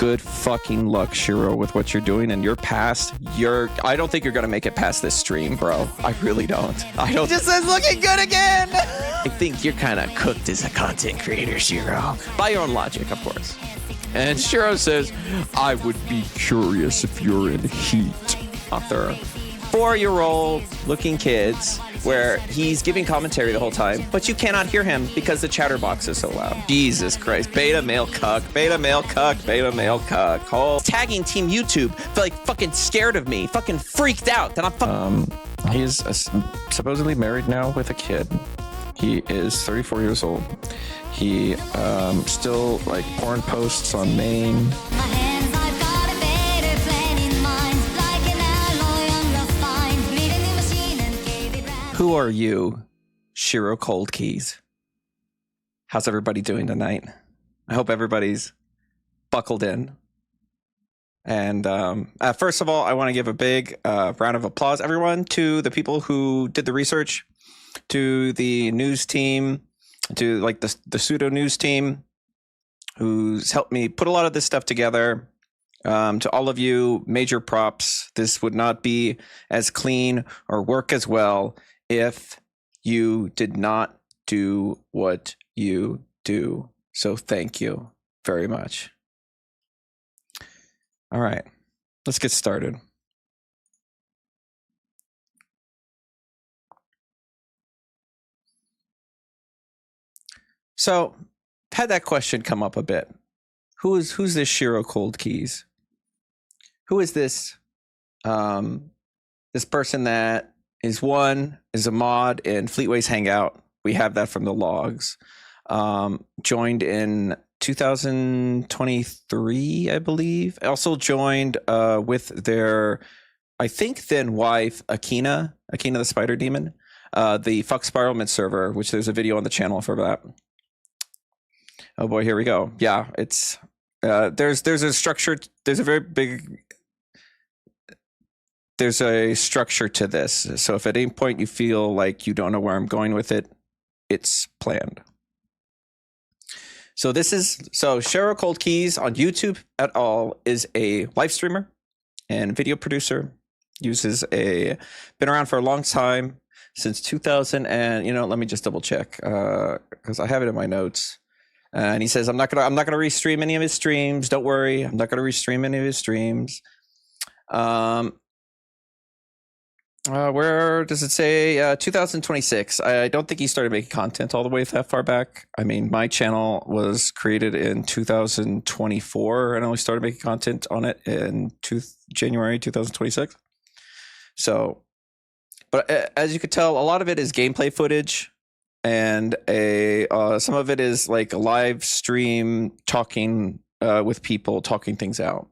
good fucking luck, Shiro, with what you're doing and your past. I don't think you're gonna make it past this stream, bro. I really don't. I don't. He just says looking good again. I think you're kind of cooked as a content creator, Shiro. By your own logic, of course. And Shiro says, I would be curious if you're in heat. Author. 4-year-old looking kids where he's giving commentary the whole time, but you cannot hear him because the chatterbox is so loud. Jesus Christ. Beta male cuck, beta male cuck, beta male cuck. Oh. Tagging Team YouTube, feel like fucking scared of me, fucking freaked out that I'm fucking... He's supposedly married now with a kid. He is 34 years old. He still like porn posts on Maine. Who are you, Shiro ColdKeyes? How's everybody doing tonight? I hope everybody's buckled in. And first of all, I want to give a big round of applause, everyone, to the people who did the research, to the news team, to like the pseudo news team, who's helped me put a lot of this stuff together. To all of you, major props. This would not be as clean or work as well if you did not do what you do. So thank you very much. All right, let's get started. So, had that question come up a bit. Who's this Shiro ColdKeyes? Who is this? This person that is a mod in Fleetway's Hangout. We have that from the logs. Joined in 2023, I believe. Also joined with their, I think, then wife, Akina the Spider Demon, the Fuck Spiralment server, which there's a video on the channel for that. Oh boy, here we go. Yeah, it's there's a structure. There's a structure to this. So if at any point you feel like you don't know where I'm going with it, it's planned. So Shiro ColdKeyes on YouTube at all is a live streamer and video producer. Been around for a long time, since 2000 and let me just double check because I have it in my notes. And he says I'm not gonna restream any of his streams. Don't worry, I'm not gonna restream any of his streams. Where does it say 2026? I don't think he started making content all the way that far back. I mean, my channel was created in 2024 and I only started making content on it in January 2026. So, but as you could tell, a lot of it is gameplay footage, and some of it is like a live stream talking with people, talking things out.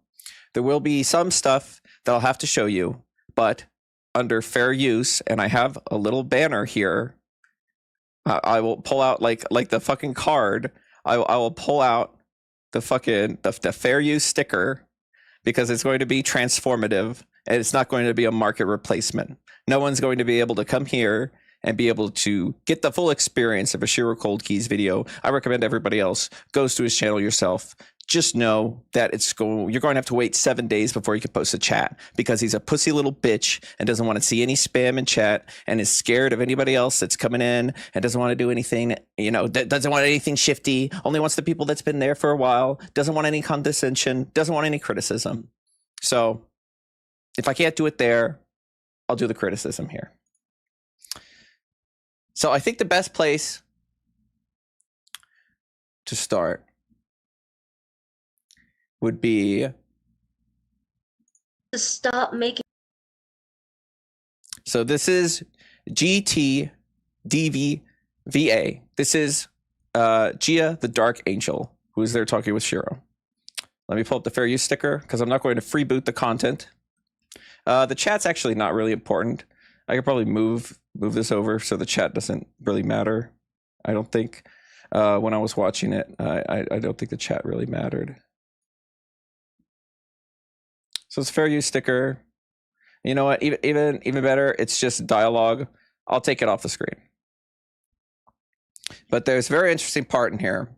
There will be some stuff that I'll have to show you, but under fair use, and I have a little banner here. I will pull out like the fucking card. I will pull out the fucking the fair use sticker, because it's going to be transformative and it's not going to be a market replacement. No one's going to be able to come here and be able to get the full experience of a Shiro ColdKeyes video. I recommend everybody else goes to his channel yourself. Just know that you're going to have to wait 7 days before you can post a chat, because he's a pussy little bitch and doesn't want to see any spam in chat and is scared of anybody else that's coming in and doesn't want to do anything, doesn't want anything shifty, only wants the people that's been there for a while, doesn't want any condescension, doesn't want any criticism. So if I can't do it there, I'll do the criticism here. So I think the best place to start would be to stop making. So this is GTDVVA. This is Gia the Dark Angel, who is there talking with Shiro. Let me pull up the fair use sticker, because I'm not going to freeboot the content. The chat's actually not really important. I could probably move this over so the chat doesn't really matter. I don't think when I was watching it, I don't think the chat really mattered. So it's a fair use sticker. You know what? Even better, it's just dialogue. I'll take it off the screen. But there's a very interesting part in here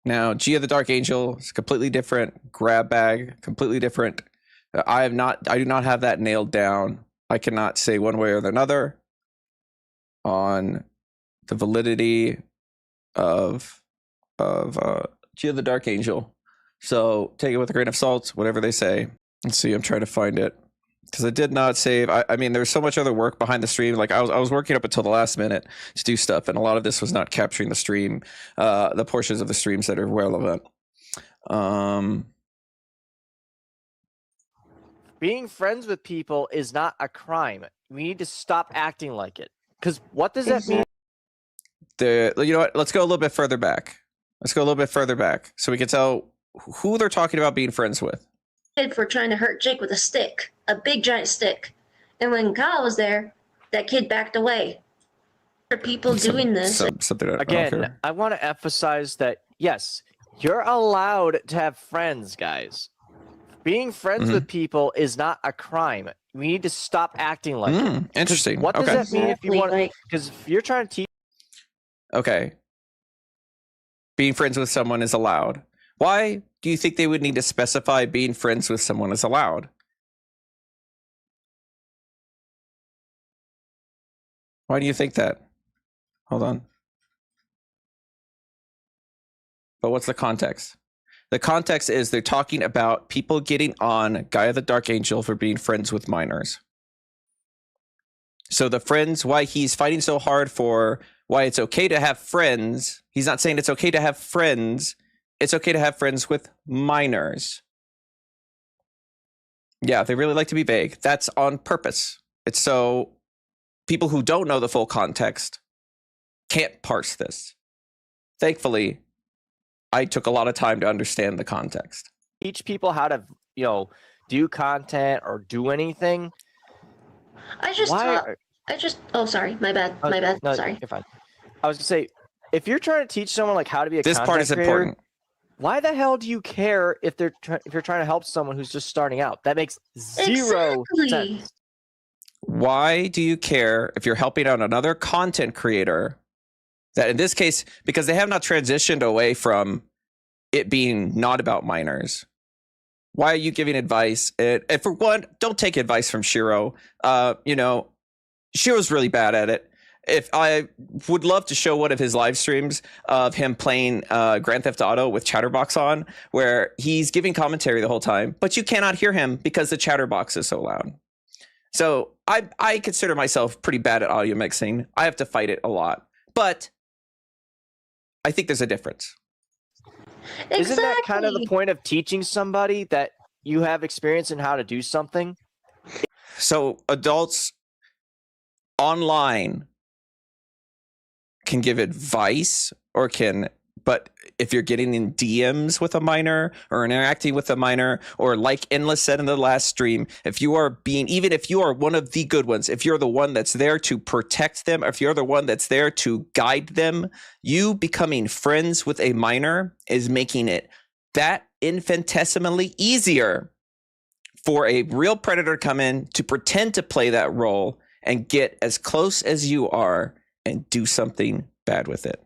Now, Gia the Dark Angel is completely different. Grab bag, completely different. I do not have that nailed down. I cannot say one way or another on the validity of Gia the Dark Angel. So take it with a grain of salt, whatever they say. Let's see, I'm trying to find it. Because I did not save. I mean, there's so much other work behind the stream. Like I was working up until the last minute to do stuff, and a lot of this was not capturing the stream, the portions of the streams that are relevant. Being friends with people is not a crime. We need to stop acting like it. Because what does that mean? You know what? Let's go a little bit further back. So we can tell who they're talking about being friends with. For trying to hurt Jake with a stick, a big giant stick. And when Kyle was there, that kid backed away. For people doing this. Again, I want to emphasize that, yes, you're allowed to have friends, guys. Being friends with people is not a crime. We need to stop acting like it. Interesting. What does that mean if you want? Because if you're trying to teach. Okay. Being friends with someone is allowed. Why do you think they would need to specify being friends with someone is allowed? Why do you think that? Hold on. But what's the context? The context is they're talking about people getting on Gaia the Dark Angel for being friends with minors. So the friends, why he's fighting so hard for why it's okay to have friends. He's not saying it's okay to have friends. It's okay to have friends with minors. Yeah, they really like to be vague. That's on purpose. It's so people who don't know the full context can't parse this. Thankfully, I took a lot of time to understand the context. Teach people how to, do content or do anything. Oh, sorry, my bad. No, sorry. You're fine. I was gonna say, if you're trying to teach someone like how to be a this content part is creator, important. Why the hell do you care if you're trying to help someone who's just starting out? That makes zero sense. Why do you care if you're helping out another content creator that in this case, because they have not transitioned away from it being not about minors? Why are you giving advice? And for one, don't take advice from Shiro. Shiro's really bad at it. If I would love to show one of his live streams of him playing Grand Theft Auto with Chatterbox on, where he's giving commentary the whole time, but you cannot hear him because the Chatterbox is so loud. So I consider myself pretty bad at audio mixing. I have to fight it a lot, but I think there's a difference. Exactly. Isn't that kind of the point of teaching somebody that you have experience in how to do something? So adults online can give advice but if you're getting in DMs with a minor or interacting with a minor, or like Endless said in the last stream, even if you are one of the good ones, if you're the one that's there to protect them, or if you're the one that's there to guide them, you becoming friends with a minor is making it that infinitesimally easier for a real predator to come in to pretend to play that role and get as close as you are and do something bad with it.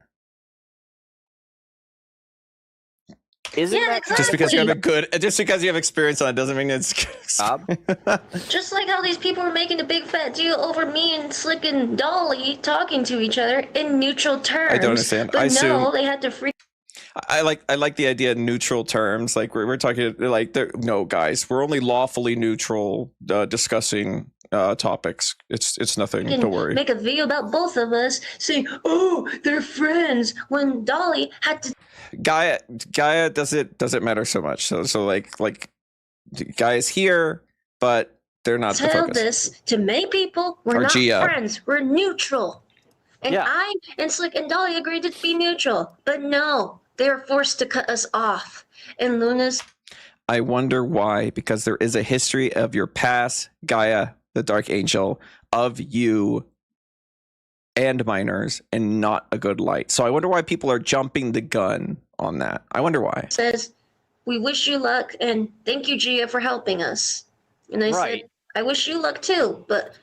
Exactly. Just because you have experience on it doesn't mean it's Just like how these people were making a big fat deal over me and Slick and Dolly talking to each other in neutral terms. I don't understand. But no, they had to freak. I like the idea of neutral terms. Like we're talking like no, guys, we're only lawfully neutral discussing topics. It's nothing. Don't worry. Make a video about both of us saying, "Oh, they're friends." When Dolly had to. Gaia doesn't matter so much. So like Gaia's here, but they're not the focus. Tell this to many people. We're not friends. We're neutral. And I and Slick and Dolly agreed to be neutral, but no, they were forced to cut us off. And Luna's. I wonder why, because there is a history of your past, Gaia, the Dark Angel, of you and minors, and not a good light. So I wonder why people are jumping the gun on that. I wonder why. Says, we wish you luck, and thank you, Gia, for helping us. And I said, I wish you luck too, but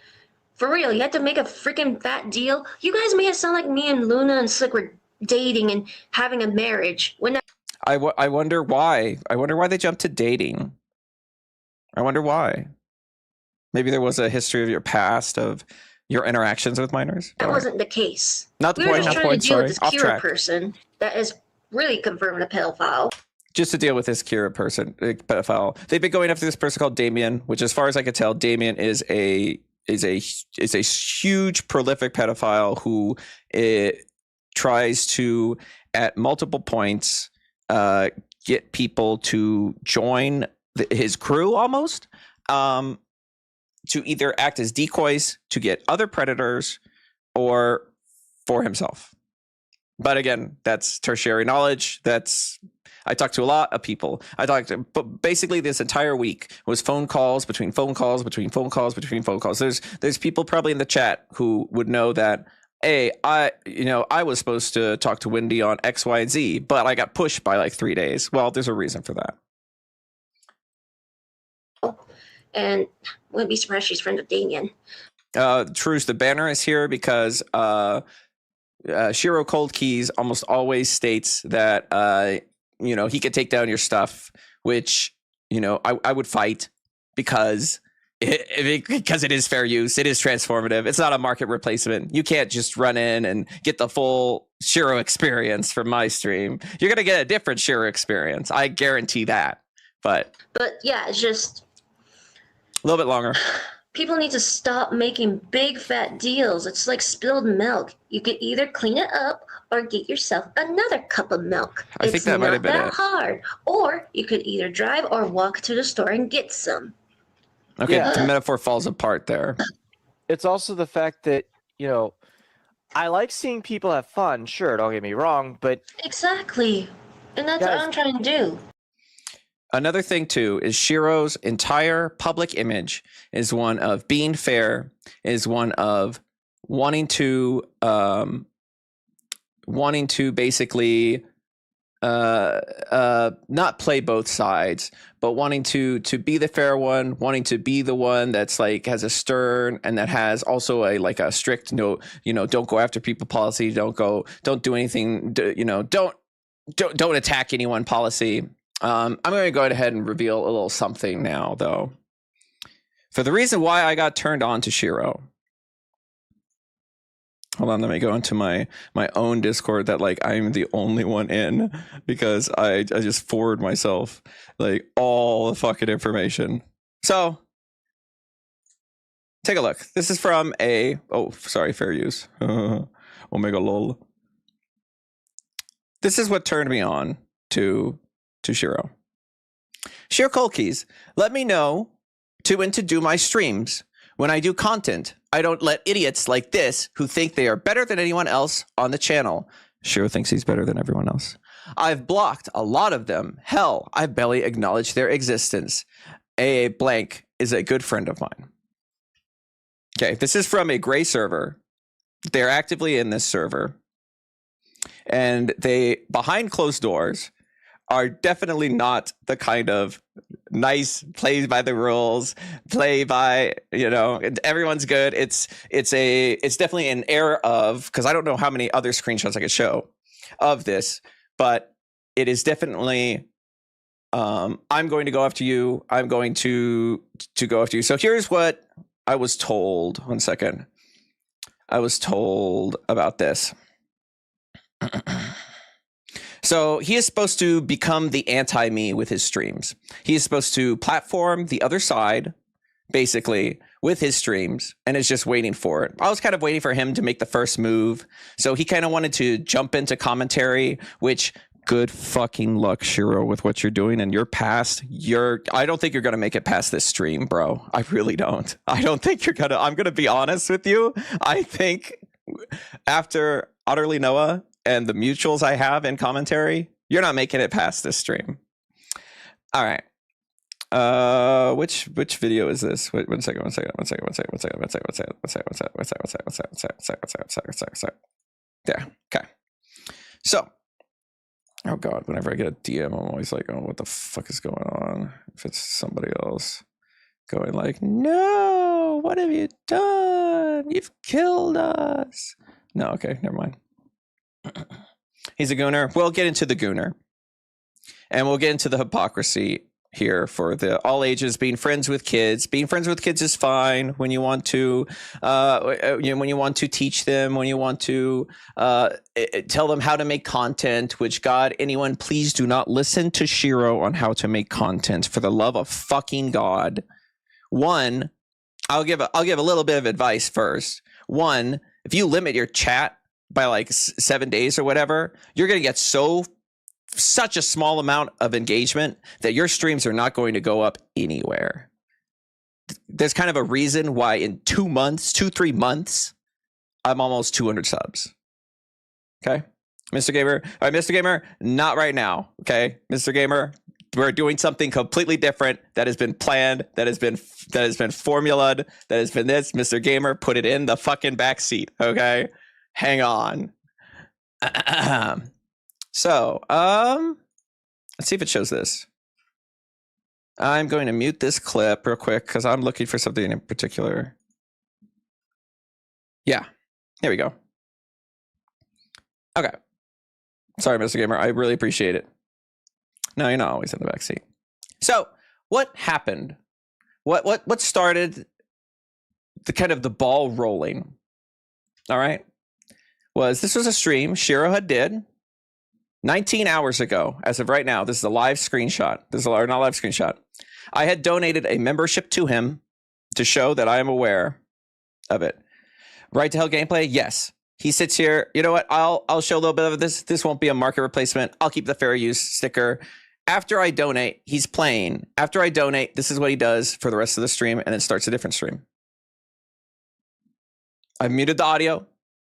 for real, you had to make a freaking fat deal? You guys made it sound like me and Luna and Slick were dating and having a marriage. I wonder why. I wonder why they jumped to dating. I wonder why. Maybe there was a history of your past of your interactions with minors. That wasn't the case. Not the We were point. just Not the trying point. to deal Sorry, with this off Kira track. person that is really confirmed a pedophile. Just to deal with this Kira person, pedophile. They've been going after this person called Damien, which, as far as I could tell, Damien is a huge prolific pedophile who tries to, at multiple points, get people to join his crew almost, to either act as decoys to get other predators or for himself. But again, that's tertiary knowledge. I talked to a lot of people. But basically this entire week was phone calls between phone calls between phone calls between phone calls. There's people probably in the chat who would know that, hey, I was supposed to talk to Wendy on X, Y, and Z, but I got pushed by like 3 days. Well, there's a reason for that. And wouldn't be surprised she's friends with Damien. Truce, the banner is here because Shiro ColdKeyes almost always states that he could take down your stuff, which I would fight because it is fair use. It is transformative. It's not a market replacement. You can't just run in and get the full Shiro experience from my stream. You're gonna get a different Shiro experience. I guarantee that. But yeah, it's just a little bit longer. People need to stop making big fat deals. It's like spilled milk. You could either clean it up or get yourself another cup of milk. I think that might have been it. It's not that hard. Or you could either drive or walk to the store and get some. Okay, the metaphor falls apart there. It's also the fact that, I like seeing people have fun. Sure, don't get me wrong, but exactly. And that's what I'm trying to do. Another thing, too, is Shiro's entire public image is one of being fair, is one of wanting to basically not play both sides, but wanting to be the fair one, wanting to be the one that's like has a stern and that has also a strict don't go after people policy, don't do anything, don't attack anyone policy. I'm going to go ahead and reveal a little something now, though. For the reason why I got turned on to Shiro. Hold on, let me go into my own Discord that I'm the only one in because I just forward myself all the fucking information. So take a look. This is from fair use. Omega lol. This is what turned me on to Shiro. Shiro ColdKeyes, let me know when to do my streams. When I do content, I don't let idiots like this who think they are better than anyone else on the channel. Shiro thinks he's better than everyone else. I've blocked a lot of them. Hell, I barely acknowledge their existence. A blank is a good friend of mine. Okay, this is from a gray server. They're actively in this server. And they, behind closed doors, are definitely not the kind of nice play by the rules, play by, everyone's good. It's definitely an air of, because I don't know how many other screenshots I could show of this, but it is definitely, I'm going to go after you. I'm going to go after you. So here's what I was told. 1 second. I was told about this. So he is supposed to become the anti-me with his streams. He is supposed to platform the other side, basically, with his streams, and is just waiting for it. I was kind of waiting for him to make the first move. So he kind of wanted to jump into commentary, which good fucking luck, Shiro, with what you're doing in your past. I don't think you're going to make it past this stream, bro. I really don't. I don't think you're going to. I'm going to be honest with you. I think after Utterly Noah and the mutuals I have in commentary, you're not making it past this stream. All right. Which video is this? Wait, one second. There. Okay. So, oh God, whenever I get a DM, I'm always like, oh, what the fuck is going on? If it's somebody else going like, no, what have you done? You've killed us. No, okay, never mind. He's a gooner. We'll get into the gooner. And we'll get into the hypocrisy here for the all ages being friends with kids. Being friends with kids is fine when you want to, when you want to teach them, when you want to tell them how to make content. Which, God, anyone, please do not listen to Shiro on how to make content. For the love of fucking God. One, I'll give a little bit of advice first. One, if you limit your chat by like 7 days or whatever, you're gonna get such a small amount of engagement that your streams are not going to go up anywhere. There's kind of a reason why in 3 months, I'm almost 200 subs. Okay, Mr. Gamer. All right, Mr. Gamer, not right now. Okay, Mr. Gamer, we're doing something completely different that has been planned, that has been formulated, that has been this. Mr. Gamer, put it in the fucking back seat. Okay, hang on. So, let's see if it shows this. I'm going to mute this clip real quick because I'm looking for something in particular. Yeah, here we go. Okay. Sorry, Mr. Gamer. I really appreciate it. No, you're not always in the backseat. So, what happened? What started the kind of the ball rolling? All right, this was a stream Shiro had did 19 hours ago. As of right now, this is a live screenshot. Not a live screenshot. I had donated a membership to him to show that I am aware of it. Right to Hell gameplay, yes. He sits here. You know what? I'll show a little bit of this. This won't be a market replacement. I'll keep the fair use sticker. After I donate, he's playing. After I donate, this is what he does for the rest of the stream, and then starts a different stream. I've muted the audio.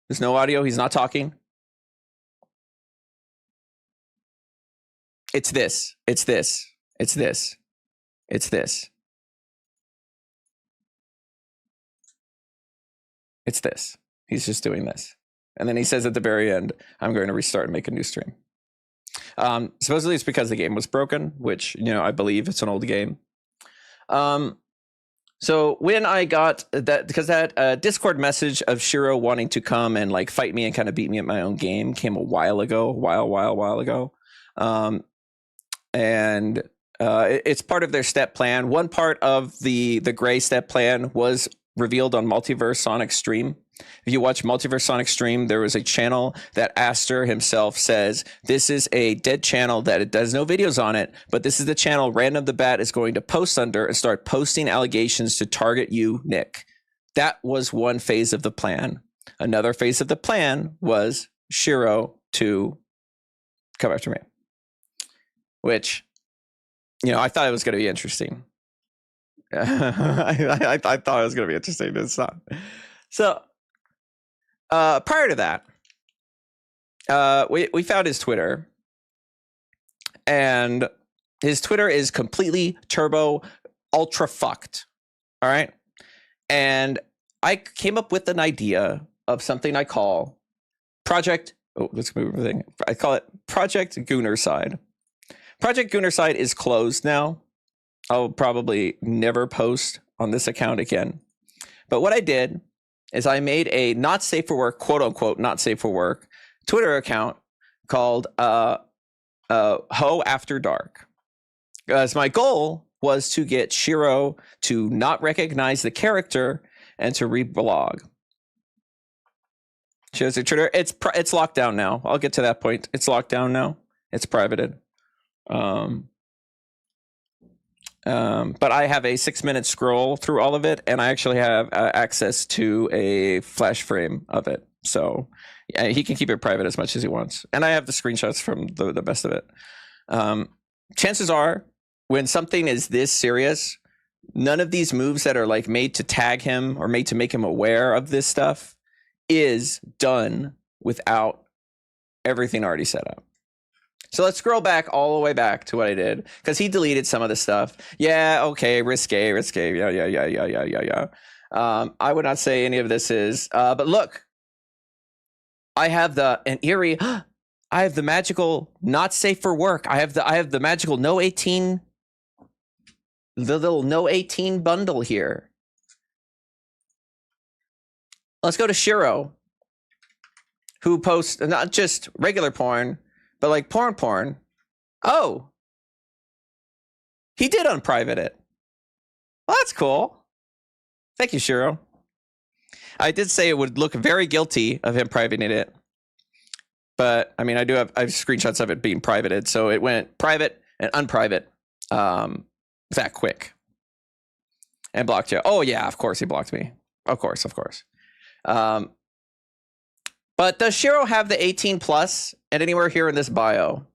There's no audio. He's not talking. It's this. It's this. It's this. It's this. It's this. He's just doing this. And then he says at the very end, I'm going to restart and make a new stream. Supposedly it's because the game was broken, which, I believe it's an old game. So when I got that, because that Discord message of Shiro wanting to come and like fight me and kind of beat me at my own game came a while ago. And it's part of their step plan. One part of the gray step plan was revealed on Multiverse Sonic Stream. If you watch Multiverse Sonic Stream, there was a channel that Aster himself says, this is a dead channel that it does no videos on it, but this is the channel Random the Bat is going to post under and start posting allegations to target you, Nick. That was one phase of the plan. Another phase of the plan was Shiro to come after me, which, I thought it was going to be interesting. I thought it was going to be interesting. It's not. So, prior to that, we found his Twitter, and his Twitter is completely turbo ultra fucked. All right. And I came up with an idea of something I call Project. Oh, let's move everything. I call it Project Goonerside. Project Goonerside is closed now. I'll probably never post on this account again. But what I did is I made a not safe for work, quote unquote, not safe for work Twitter account called Ho After Dark. As my goal was to get Shiro to not recognize the character and to reblog. Shows the Twitter. It's locked down now. I'll get to that point. It's locked down now. It's privated. But I have a 6-minute scroll through all of it, and I actually have access to a flash frame of it. So he can keep it private as much as he wants. And I have the screenshots from the best of it. Chances are, when something is this serious, none of these moves that are like made to tag him or made to make him aware of this stuff is done without everything already set up. So let's scroll back all the way back to what I did, because he deleted some of the stuff. Yeah, okay, risque. Yeah. I would not say any of this is, but look, I have I have the magical not safe for work. I have the magical no 18, the little no 18 bundle here. Let's go to Shiro, who posts not just regular porn, but like porn. Oh, He did unprivate it. Well, that's cool. Thank you, Shiro. I did say it would look very guilty of him privating it. But I mean, I have screenshots of it being privated. So it went private and unprivate that quick. And blocked you. Oh, yeah, of course he blocked me. Of course. But does Shiro have the 18 plus and anywhere here in this bio?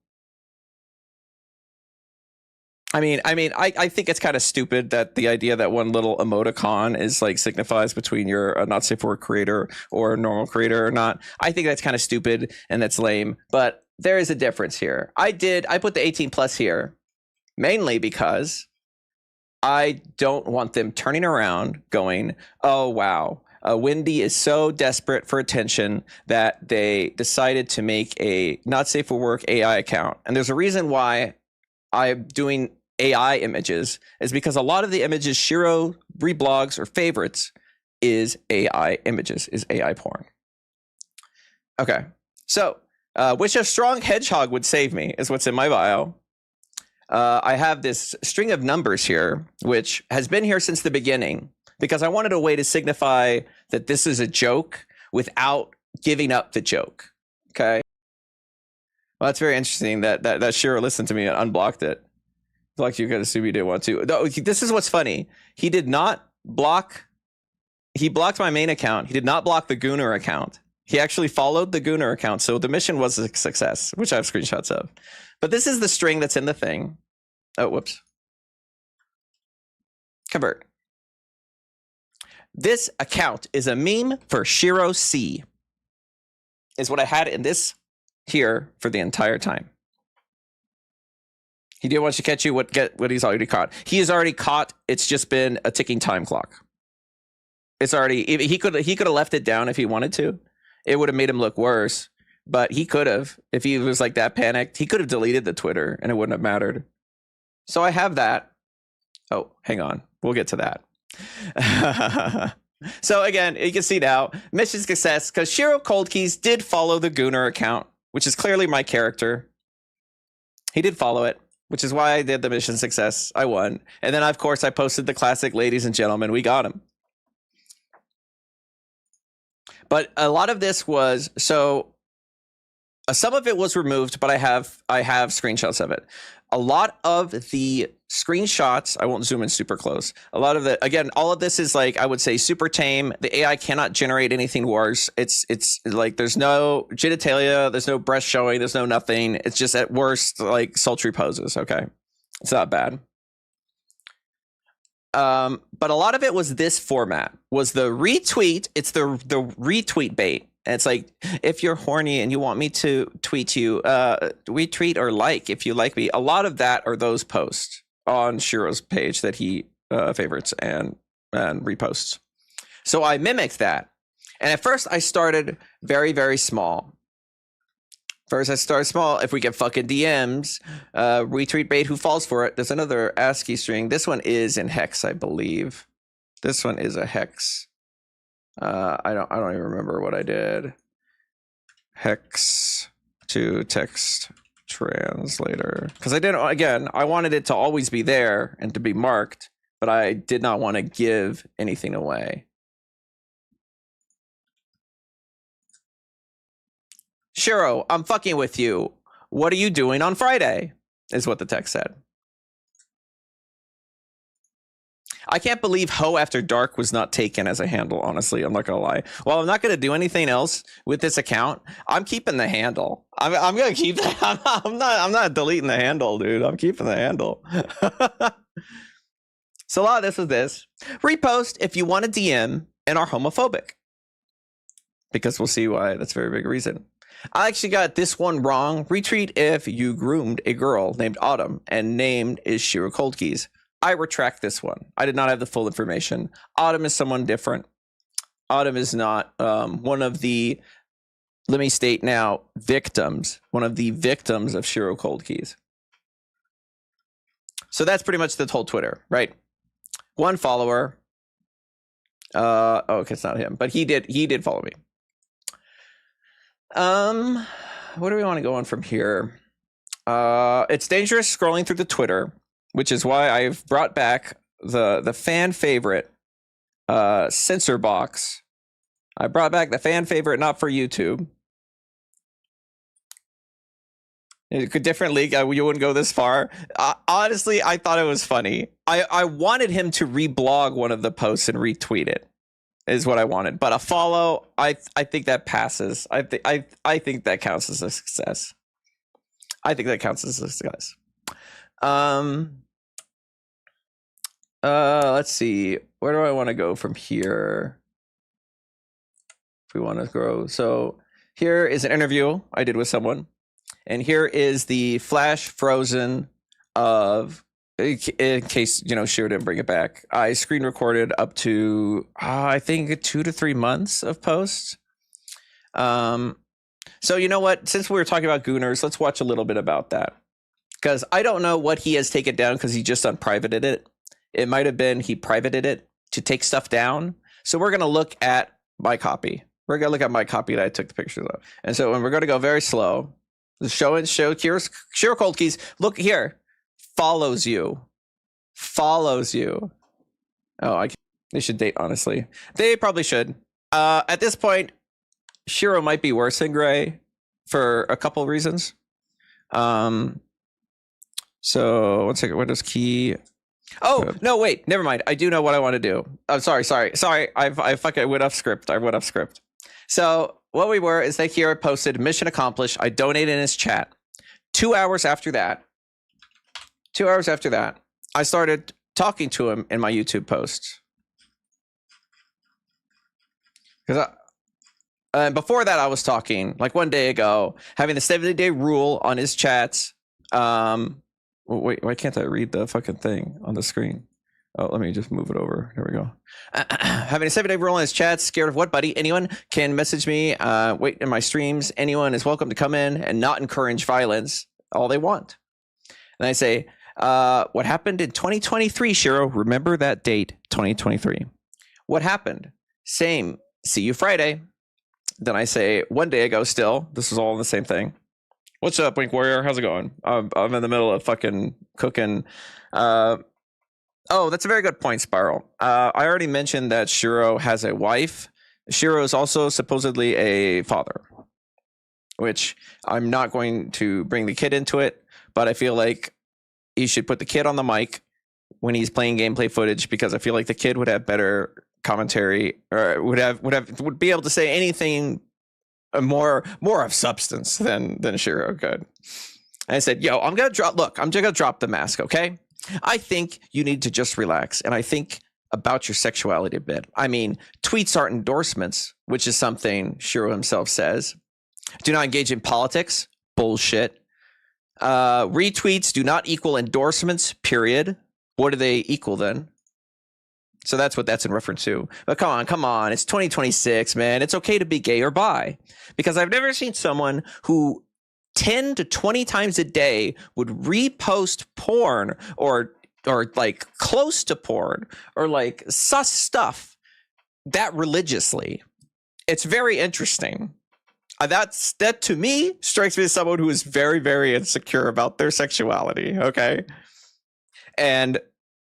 I mean, I think it's kind of stupid that the idea that one little emoticon is like signifies between you're a not safe for work creator or a normal creator or not. I think that's kind of stupid and that's lame, but there is a difference here. I put the 18 plus here mainly because I don't want them turning around going, oh, wow. Wendy is so desperate for attention that they decided to make a not safe for work AI account. And there's a reason why I'm doing AI images is because a lot of the images Shiro reblogs or favorites is AI images, is AI porn. Okay, so which a strong hedgehog would save me is what's in my bio. I have this string of numbers here, which has been here since the beginning because I wanted a way to signify that this is a joke without giving up the joke. Okay. Well, that's very interesting that Shiro listened to me and unblocked it. Like you could assume he didn't want to. No, this is what's funny. He did not block. He blocked my main account. He did not block the Gooner account. He actually followed the Gooner account. So the mission was a success, which I have screenshots of. But this is the string that's in the thing. Oh, whoops. Convert. This account is a meme for Shiro C. Is what I had in this here for the entire time. He didn't want to catch you what he's already caught. He is already caught. It's just been a ticking time clock. It's already, he could have left it down if he wanted to. It would have made him look worse. But he could have, if he was like that panicked, he could have deleted the Twitter and it wouldn't have mattered. So I have that. Oh, hang on. We'll get to that. So again, you can see now, mission success, because Shiro ColdKeyes did follow the Gooner account, which is clearly my character. He did follow it, which is why I did the mission success. I won. And then, of course, I posted the classic, ladies and gentlemen, we got him. But a lot of this was, so some of it was removed, but I have screenshots of it. A lot of the screenshots, I won't zoom in super close. A lot of the, again, all of this is like, I would say super tame. The AI cannot generate anything worse. It's like, there's no genitalia, there's no breast showing, there's no nothing. It's just at worst, like sultry poses. Okay. It's not bad. But a lot of it was this format, was the retweet. It's the retweet bait. And it's like, if you're horny and you want me to tweet you, retweet or like if you like me. A lot of that are those posts on Shiro's page that he favorites and reposts. So I mimicked that. And at first I started very, very small. First, I started small. If we get fucking DMs, retweet bait, who falls for it? There's another ASCII string. This one is in hex, I believe. This one is a hex. I don't even remember what I did. Hex to text translator. Because I didn't, again, I wanted it to always be there and to be marked, but I did not want to give anything away. Shiro, I'm fucking with you. What are you doing on Friday? Is what the text said. I can't believe Ho After Dark was not taken as a handle, honestly. I'm not going to lie. Well, I'm not going to do anything else with this account. I'm keeping the handle. I'm going to keep that. I'm not deleting the handle, dude. I'm keeping the handle. So a lot of this was this. Repost if you want a DM and are homophobic. Because we'll see why. That's a very big reason. I actually got this one wrong. Retweet if you groomed a girl named Autumn and named Is Shiro ColdKeyes. I retract this one. I did not have the full information. Autumn is someone different. Autumn is not one of the, let me state now, victims. One of the victims of Shiro ColdKeyes. So that's pretty much the whole Twitter, right? One follower. Oh, okay, it's not him, but he did follow me. What do we want to go on from here? It's dangerous scrolling through the Twitter which is why I've brought back the fan favorite censor box. I brought back the fan favorite, not for YouTube. A different league, you wouldn't go this far. Honestly, I thought it was funny. I wanted him to reblog one of the posts and retweet it, is what I wanted. But a follow, I think that passes. I think that counts as a success. I think that counts as a success. Let's see. Where do I want to go from here? If we want to grow. So here is an interview I did with someone. And here is the flash frozen of, in case, Shiro didn't bring it back. I screen recorded up to, I think 2 to 3 months of posts. So you know what? Since we were talking about Gooners, let's watch a little bit about that. Because I don't know what he has taken down because he just unprivated it. It might have been he privated it to take stuff down. So we're going to look at my copy. We're going to look at my copy that I took the pictures of. And so we're going to go very slow. Show Shiro ColdKeyes. Look here. Follows you. Oh, they should date, honestly. They probably should. At this point, Shiro might be worse than Gray for a couple of reasons. So 1 second. What is key? Oh, no, wait. Never mind. I do know what I want to do. I'm sorry. I fucking went off script. So what we were is that here posted mission accomplished. I donated in his chat. 2 hours after that, I started talking to him in my YouTube posts. Because before that, I was talking like 1 day ago, having the 70-day rule on his chats. Wait, why can't I read the fucking thing on the screen? Oh, let me just move it over. Here we go. Having a 7-day rule in his chat. Scared of what, buddy? Anyone can message me. Wait in my streams. Anyone is welcome to come in and not encourage violence. All they want. And I say, what happened in 2023, Shiro? Remember that date, 2023. What happened? Same. See you Friday. Then I say 1 day ago still. This is all in the same thing. What's up, Wink Warrior? How's it going? I'm in the middle of fucking cooking. Oh, that's a very good point, Spiral. I already mentioned that Shiro has a wife. Shiro is also supposedly a father, which I'm not going to bring the kid into it, but I feel like he should put the kid on the mic when he's playing gameplay footage, because I feel like the kid would have better commentary, or would be able to say anything more of substance than Shiro could. And I said, yo, I'm just gonna drop the mask, okay? I think you need to just relax. And I think about your sexuality a bit. I mean, tweets aren't endorsements, which is something Shiro himself says. Do not engage in politics. Bullshit. Retweets do not equal endorsements, period. What do they equal then? So that's what that's in reference to. But come on. It's 2026, man. It's okay to be gay or bi. Because I've never seen someone who 10 to 20 times a day would repost porn or like close to porn or like sus stuff that religiously. It's very interesting. That to me strikes me as someone who is very, very insecure about their sexuality. Okay. And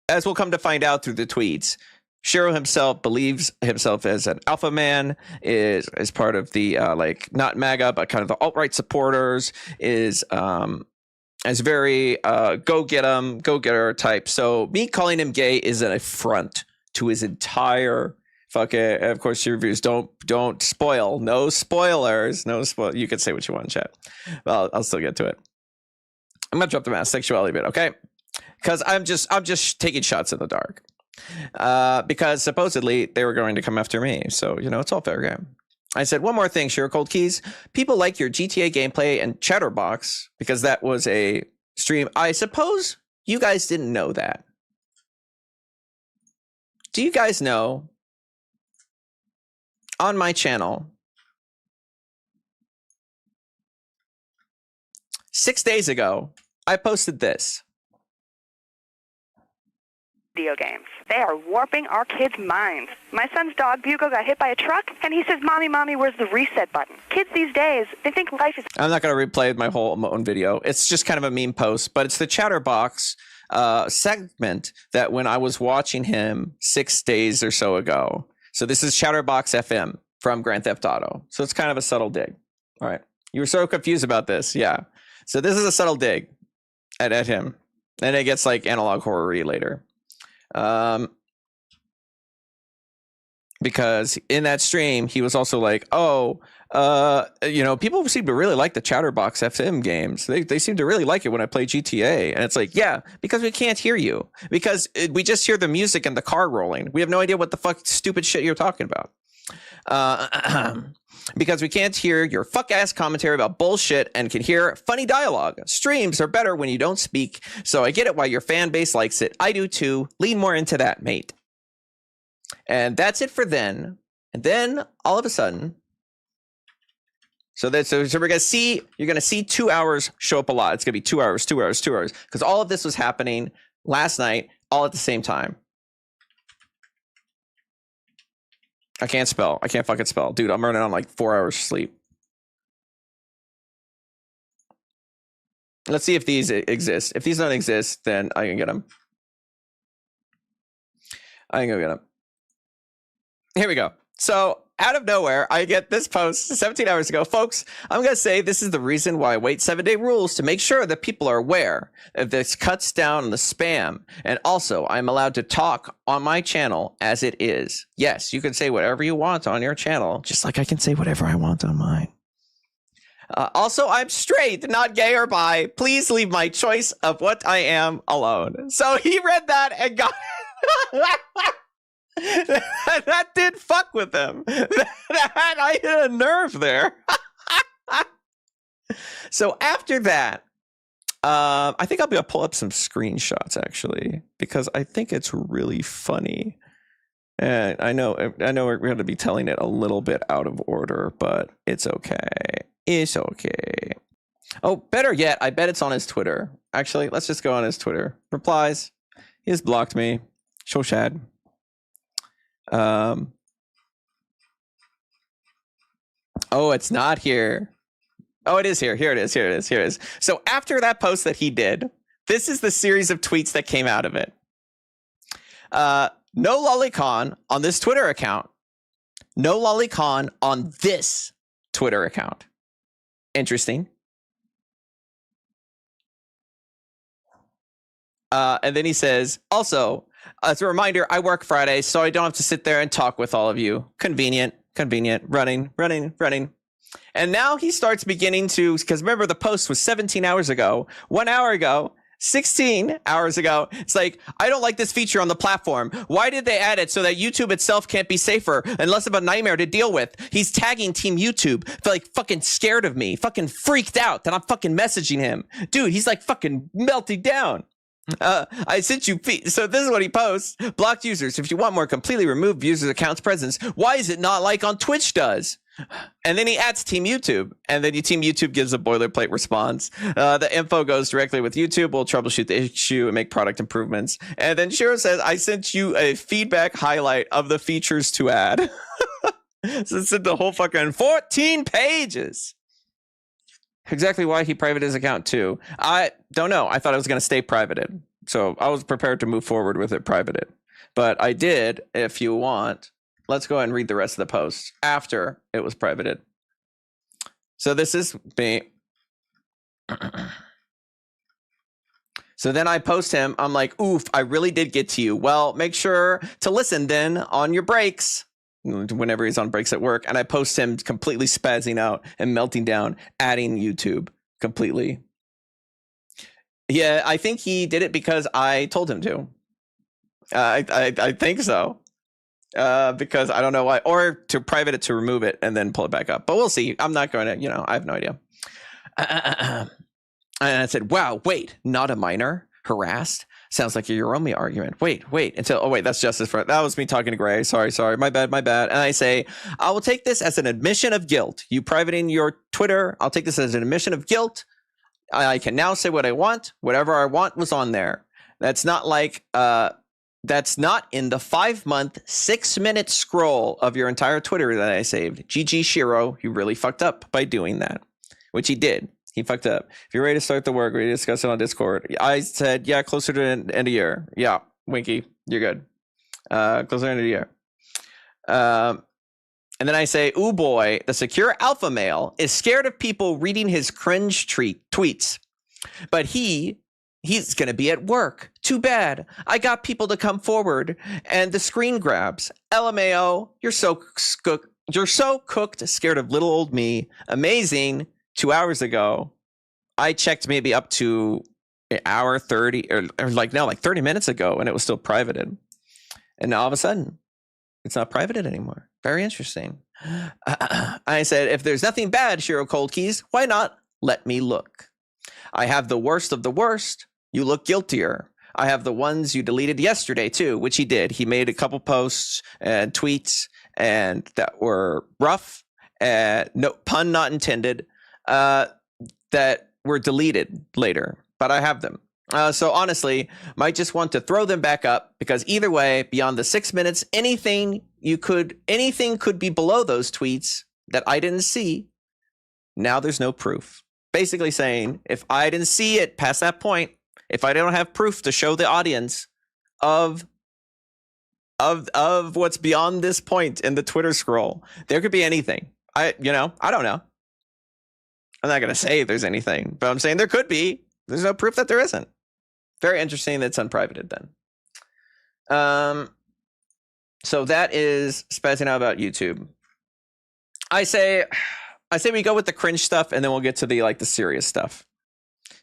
as we'll come to find out through the tweets, Shiro himself believes himself as an alpha man, is part of the like not MAGA but kind of the alt-right supporters, is very go get him, go getter type. So me calling him gay is an affront to his entire fucking. Of course, your reviews don't spoil. No spoilers. You can say what you want, chat. Well, I'll still get to it. I'm gonna drop the mask sexuality bit, okay? Because I'm just taking shots in the dark. Because supposedly they were going to come after me. So, it's all fair game. I said, one more thing, Shiro ColdKeyes. People like your GTA gameplay and Chatterbox because that was a stream. I suppose you guys didn't know that. Do you guys know on my channel 6 days ago, I posted this. Video games. They are warping our kids' minds. My son's dog, Bugo, got hit by a truck, and he says, Mommy, where's the reset button? Kids these days, they think life is... I'm not going to replay my whole own video. It's just kind of a meme post, but it's the Chatterbox segment that when I was watching him 6 days or so ago. So this is Chatterbox FM from Grand Theft Auto. So it's kind of a subtle dig. All right. You were so confused about this. Yeah. So this is a subtle dig at him. And it gets like analog horror-y later. Because in that stream, he was also like, people seem to really like the Chatterbox FM games. They seem to really like it when I play GTA. And it's like, yeah, because we can't hear you. Because we just hear the music and the car rolling. We have no idea what the fuck stupid shit you're talking about. Because we can't hear your fuck-ass commentary about bullshit and can hear funny dialogue. Streams are better when you don't speak. So I get it why your fan base likes it. I do too. Lean more into that, mate. And that's it for then. And then all of a sudden, so we're gonna see, you're gonna see 2 hours show up a lot. It's gonna be 2 hours, because all of this was happening last night, all at the same time. I can't spell. I can't fucking spell, dude. I'm running on like 4 hours sleep. Let's see if these exist. If these don't exist, then I can get them. I can go get them. Here we go. So out of nowhere, I get this post 17 hours ago. Folks, I'm going to say this is the reason why I wait 7-day rules to make sure that people are aware that this cuts down on the spam. And also, I'm allowed to talk on my channel as it is. Yes, you can say whatever you want on your channel, just like I can say whatever I want on mine. Also, I'm straight, not gay or bi. Please leave my choice of what I am alone. So he read that and got... that did fuck with him. I hit a nerve there. So after that, I think I'll be able to pull up some screenshots actually, because I think it's really funny. And I know we're going to be telling it a little bit out of order, but it's okay. It's okay. Oh, better yet, I bet it's on his Twitter. Actually, let's just go on his Twitter. Replies. He has blocked me. Show Shad. Oh, it's not here. Oh, it is here. Here it is. So after that post that he did, this is the series of tweets that came out of it. No lolicon on this Twitter account. No lolicon on this Twitter account. Interesting. And then he says, also, as a reminder, I work Fridays, so I don't have to sit there and talk with all of you. Convenient, running. And now he starts beginning to, because remember the post was 17 hours ago, 1 hour ago, 16 hours ago. It's like, I don't like this feature on the platform. Why did they add it so that YouTube itself can't be safer and less of a nightmare to deal with? He's tagging Team YouTube. Feel like fucking scared of me, fucking freaked out that I'm fucking messaging him. Dude, he's like fucking melting down. I sent you so this is what he posts. Blocked users. If you want more completely removed users accounts presence, why is it not like on Twitch does? And then he adds Team YouTube, and then Team YouTube gives a boilerplate response. The info goes directly with YouTube. We'll troubleshoot the issue and make product improvements. And then Shiro says, I sent you a feedback highlight of the features to add. So it's the whole fucking 14 pages. Exactly why he privated his account too. I don't know. I thought it was going to stay privated. So I was prepared to move forward with it privated. But I did, if you want. Let's go ahead and read the rest of the post after it was privated. So this is me. So then I post him. I'm like, oof, I really did get to you. Well, make sure to listen then on your breaks. Whenever he's on breaks at work, and I post him completely spazzing out and melting down, adding YouTube completely. Yeah, I think he did it because I told him to. I think so. Because I don't know why, or to private it to remove it and then pull it back up. But we'll see. I'm not going to, I have no idea. And I said, wow, wait, not a minor? Harassed? Sounds like a Yoromi argument. Wait, that's justice for that was me talking to Gray. Sorry, my bad. And I say, I will take this as an admission of guilt. You privating your Twitter, I'll take this as an admission of guilt. I can now say what I want. Whatever I want was on there. That's not like, that's not in the 5-month, 6-minute scroll of your entire Twitter that I saved. GG Shiro, you really fucked up by doing that, which he did. He fucked up. If you're ready to start the work, we discuss it on Discord. I said, yeah, closer to the end of the year. Yeah, Winky, you're good. Closer to the end of the year. And then I say, ooh boy, the secure alpha male is scared of people reading his cringe tweets. But he's going to be at work. Too bad. I got people to come forward and the screen grabs. LMAO, you're so cooked, scared of little old me. Amazing. 2 hours ago, I checked maybe up to an hour 30 or like 30 minutes ago, and it was still privated. And now all of a sudden, it's not privated anymore. Very interesting. I said, if there's nothing bad, Shiro ColdKeyes, why not let me look? I have the worst of the worst. You look guiltier. I have the ones you deleted yesterday too, which he did. He made a couple posts and tweets and that were rough, no pun not intended, that were deleted later, but I have them. So honestly, might just want to throw them back up because either way, beyond the 6 minutes, anything could be below those tweets that I didn't see. Now there's no proof. Basically saying, if I didn't see it past that point, if I don't have proof to show the audience of what's beyond this point in the Twitter scroll, there could be anything. I don't know. I'm not going to say there's anything, but I'm saying there could be. There's no proof that there isn't. Very interesting that it's unprivated then. So that is spazzing out about YouTube. I say we go with the cringe stuff and then we'll get to the serious stuff.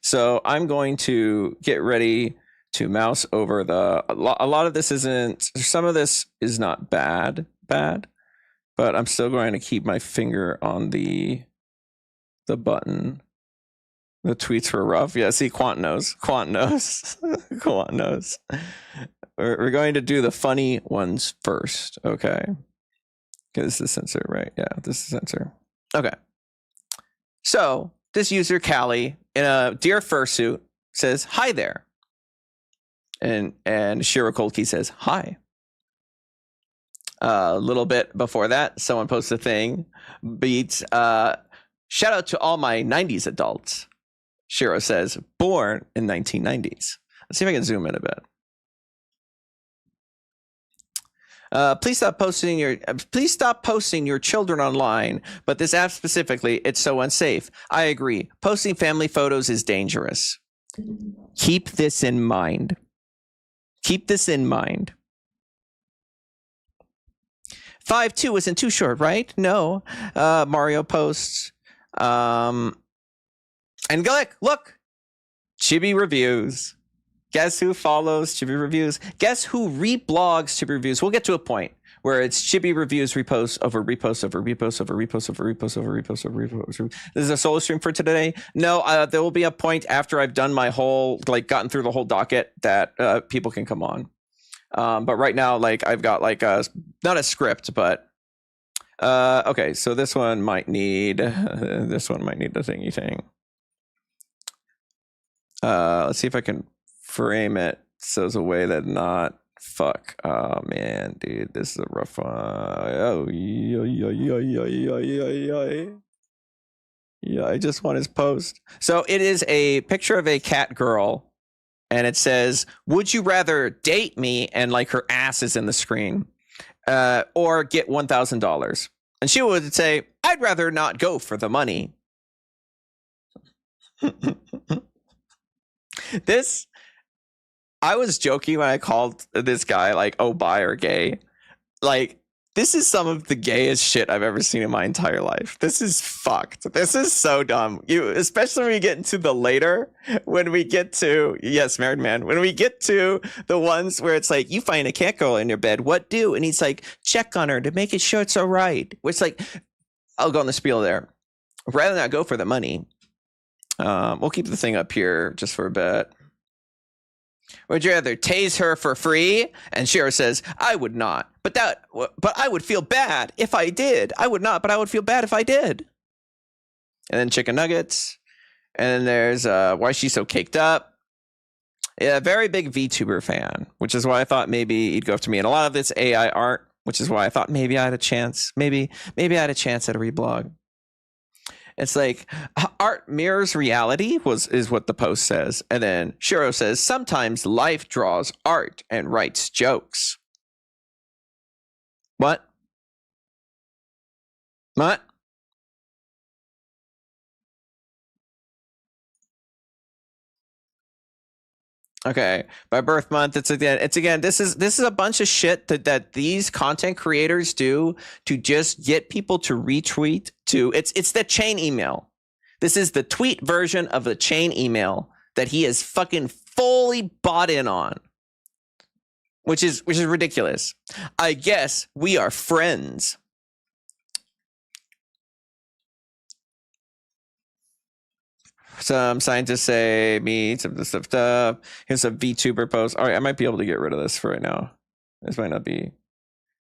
So I'm going to get ready to mouse over a lot of this isn't, some of this is not bad, but I'm still going to keep my finger on the button. The tweets were rough. Yeah, see, Quant knows. Quant knows. We're going to do the funny ones first, okay? This is the censor, right? Yeah, this is censor. Okay. So this user, Callie, in a deer fursuit, says, hi there. And Shiro ColdKeyes says, hi. A little bit before that, someone posts a thing, beats, shout out to all my 90s adults. Shiro says, born in 1990s. Let's see if I can zoom in a bit. Please stop posting your children online, but this app specifically, it's so unsafe. I agree. Posting family photos is dangerous. Keep this in mind. 5.2 isn't too short, right? No. Mario posts. And look, Chibi Reviews. Guess who follows Chibi Reviews? Guess who reblogs Chibi Reviews? We'll get to a point where it's Chibi Reviews repost over repost over repost over repost over repost over repost over repost. This is a solo stream for today. No, there will be a point after I've done my whole, gotten through the whole docket that people can come on. But right now, I've got not a script, but okay. So this one might need the thingy thing. Let's see if I can frame it so it's a way that not fuck. Oh man, dude, this is a rough one. Oh yeah, I just want his post. So it is a picture of a cat girl, and it says, "Would you rather date me?" And her ass is in the screen, or get $1,000. And she would say, "I'd rather not go for the money." I was joking when I called this guy bi or gay. This is some of the gayest shit I've ever seen in my entire life. This is fucked. This is so dumb. Especially when we get into the later, when we get to, yes, married man, when we get to the ones where it's you find a cat girl in your bed, what do? And he's check on her to make sure it's all right. Which I'll go on the spiel there. Rather than not go for the money. We'll keep the thing up here just for a bit. Would you rather tase her for free? And Shiro says, I would not. But I would feel bad if I did. I would not, but I would feel bad if I did. And then chicken nuggets. And then there's why she's so caked up. Yeah, very big VTuber fan, which is why I thought maybe he'd go after me. And a lot of this AI art, which is why I thought maybe I had a chance. Maybe I had a chance at a reblog. It's art mirrors reality is what the post says. And then Shiro says, sometimes life draws art and writes jokes. What? Okay, by birth month, it's again. This is a bunch of shit that these content creators do to just get people to retweet. It's the chain email. This is the tweet version of the chain email that he is fucking fully bought in on, which is ridiculous. I guess we are friends. Some scientists say me, some stuff. Here's a VTuber post. All right, I might be able to get rid of this for right now. This might not be.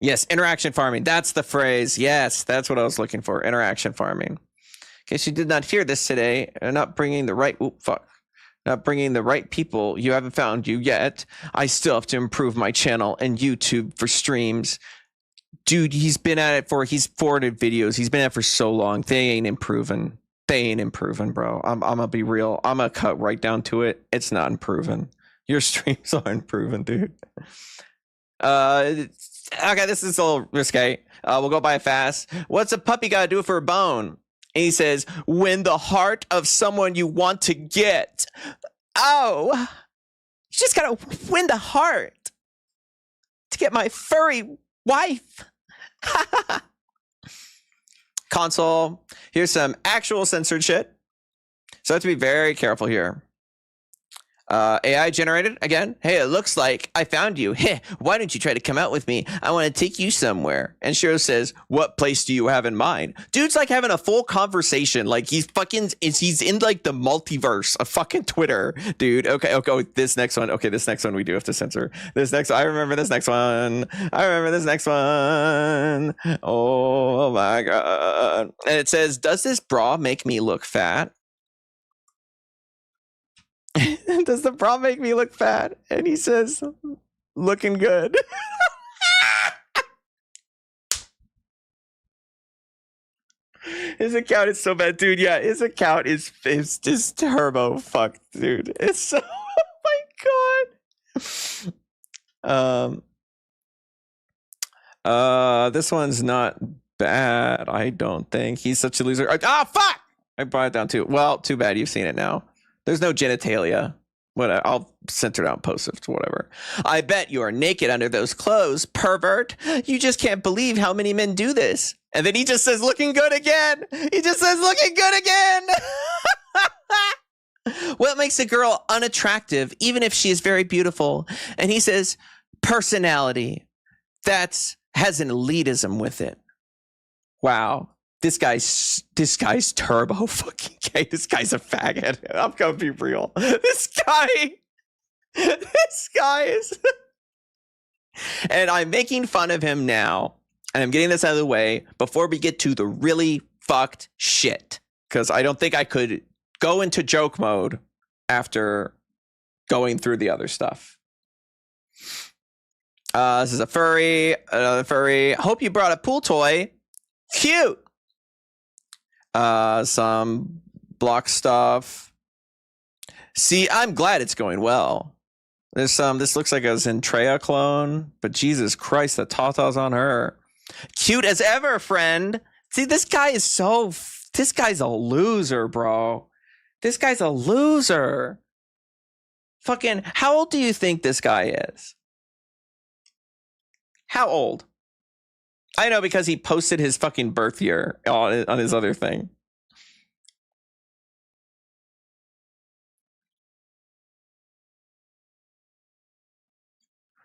Yes, interaction farming. That's the phrase. Yes, that's what I was looking for. Interaction farming. In case you did not hear this today, not bringing the right. Not bringing the right people. You haven't found you yet. I still have to improve my channel and YouTube for streams. Dude, he's been at it he's 400 videos. He's been at it for so long. They ain't improving. Bro. I'm gonna be real. I'm gonna cut right down to it. It's not improving. Your streams aren't improving, dude. Okay, this is a little risque. We'll go by it fast. What's a puppy gotta do for a bone? And he says, win the heart of someone you want to get. Oh, you just gotta win the heart to get my furry wife. Console. Here's some actual censored shit. So I have to be very careful here. AI generated again. Hey, it looks like I found you. Hey, why don't you try to come out with me? I want to take you somewhere. And Shiro says, what place do you have in mind? Dude's like having a full conversation. Like he's in like the multiverse of fucking Twitter, dude. Okay. This next one. Okay, this next one we do have to censor. I remember this next one. Oh my God. And it says, does this bra make me look fat? Does the bra make me look fat? And he says, looking good. His account is so bad, dude. Yeah, his account is just turbo fucked, dude. It's so, oh my God. This one's not bad, I don't think. He's such a loser. Fuck! I brought it down too. Well, too bad you've seen it now. There's no genitalia. I'll censor it out and post it to whatever. I bet you are naked under those clothes, pervert. You just can't believe how many men do this. And then he just says, looking good again. What makes a girl unattractive, even if she is very beautiful? And he says, personality. That has an elitism with it. Wow. This guy's turbo fucking gay. This guy's a faggot. I'm gonna be real. This guy is. And I'm making fun of him now, and I'm getting this out of the way before we get to the really fucked shit. Because I don't think I could go into joke mode after going through the other stuff. This is another furry. Hope you brought a pool toy. Cute. Some block stuff. See, I'm glad it's going well. There's some, this looks like a Zentrea clone, but Jesus Christ, the Tata's on her. Cute as ever, friend. See, this guy's a loser, bro. This guy's a loser. Fucking, how old do you think this guy is? How old? I know because he posted his fucking birth year on his other thing.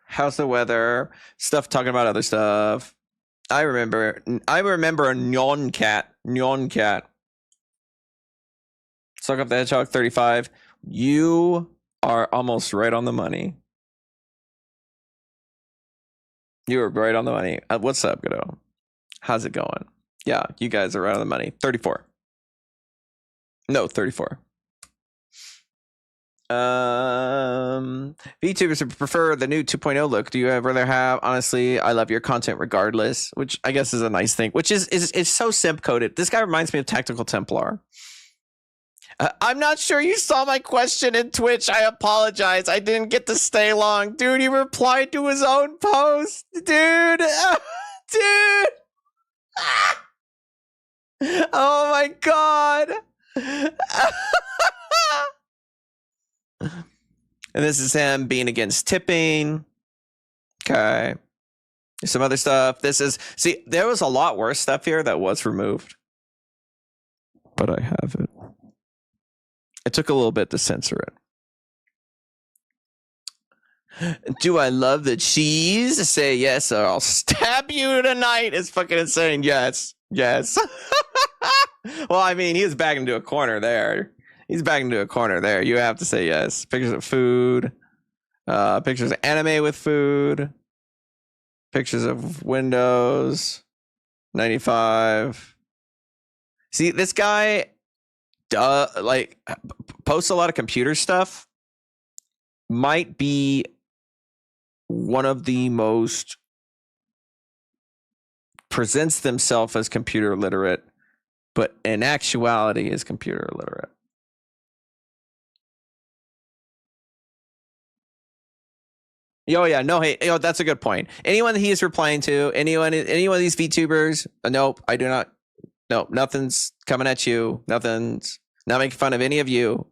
How's the weather? Stuff talking about other stuff. I remember a Nyan cat. Suck up the hedgehog 35. You are almost right on the money. You were right on the money. What's up, Godot? How's it going? Yeah, you guys are right on the money. 34. No, 34. VTubers prefer the new 2.0 look. Do you rather have? Honestly, I love your content regardless, which I guess is a nice thing. Which is so simp coded. This guy reminds me of Tactical Templar. I'm not sure you saw my question in Twitch. I apologize. I didn't get to stay long. Dude, he replied to his own post. Dude. Dude. Oh my god. And this is him being against tipping. Okay. Some other stuff. See, there was a lot worse stuff here that was removed. But I have it. It took a little bit to censor it. Do I love the cheese? Say yes or I'll stab you tonight. It's fucking insane. Yes. Yes. Well, I mean, he was back into a corner there. You have to say yes. Pictures of food. Pictures of anime with food. Pictures of Windows 95. See, this guy posts a lot of computer stuff. Might be one of the most presents themselves as computer literate, but in actuality is computer illiterate. Oh yeah, no, hey, that's a good point. Anyone that he is replying to, any one of these VTubers, nope, I do not. Nope, nothing's coming at you. Nothing's not making fun of any of you.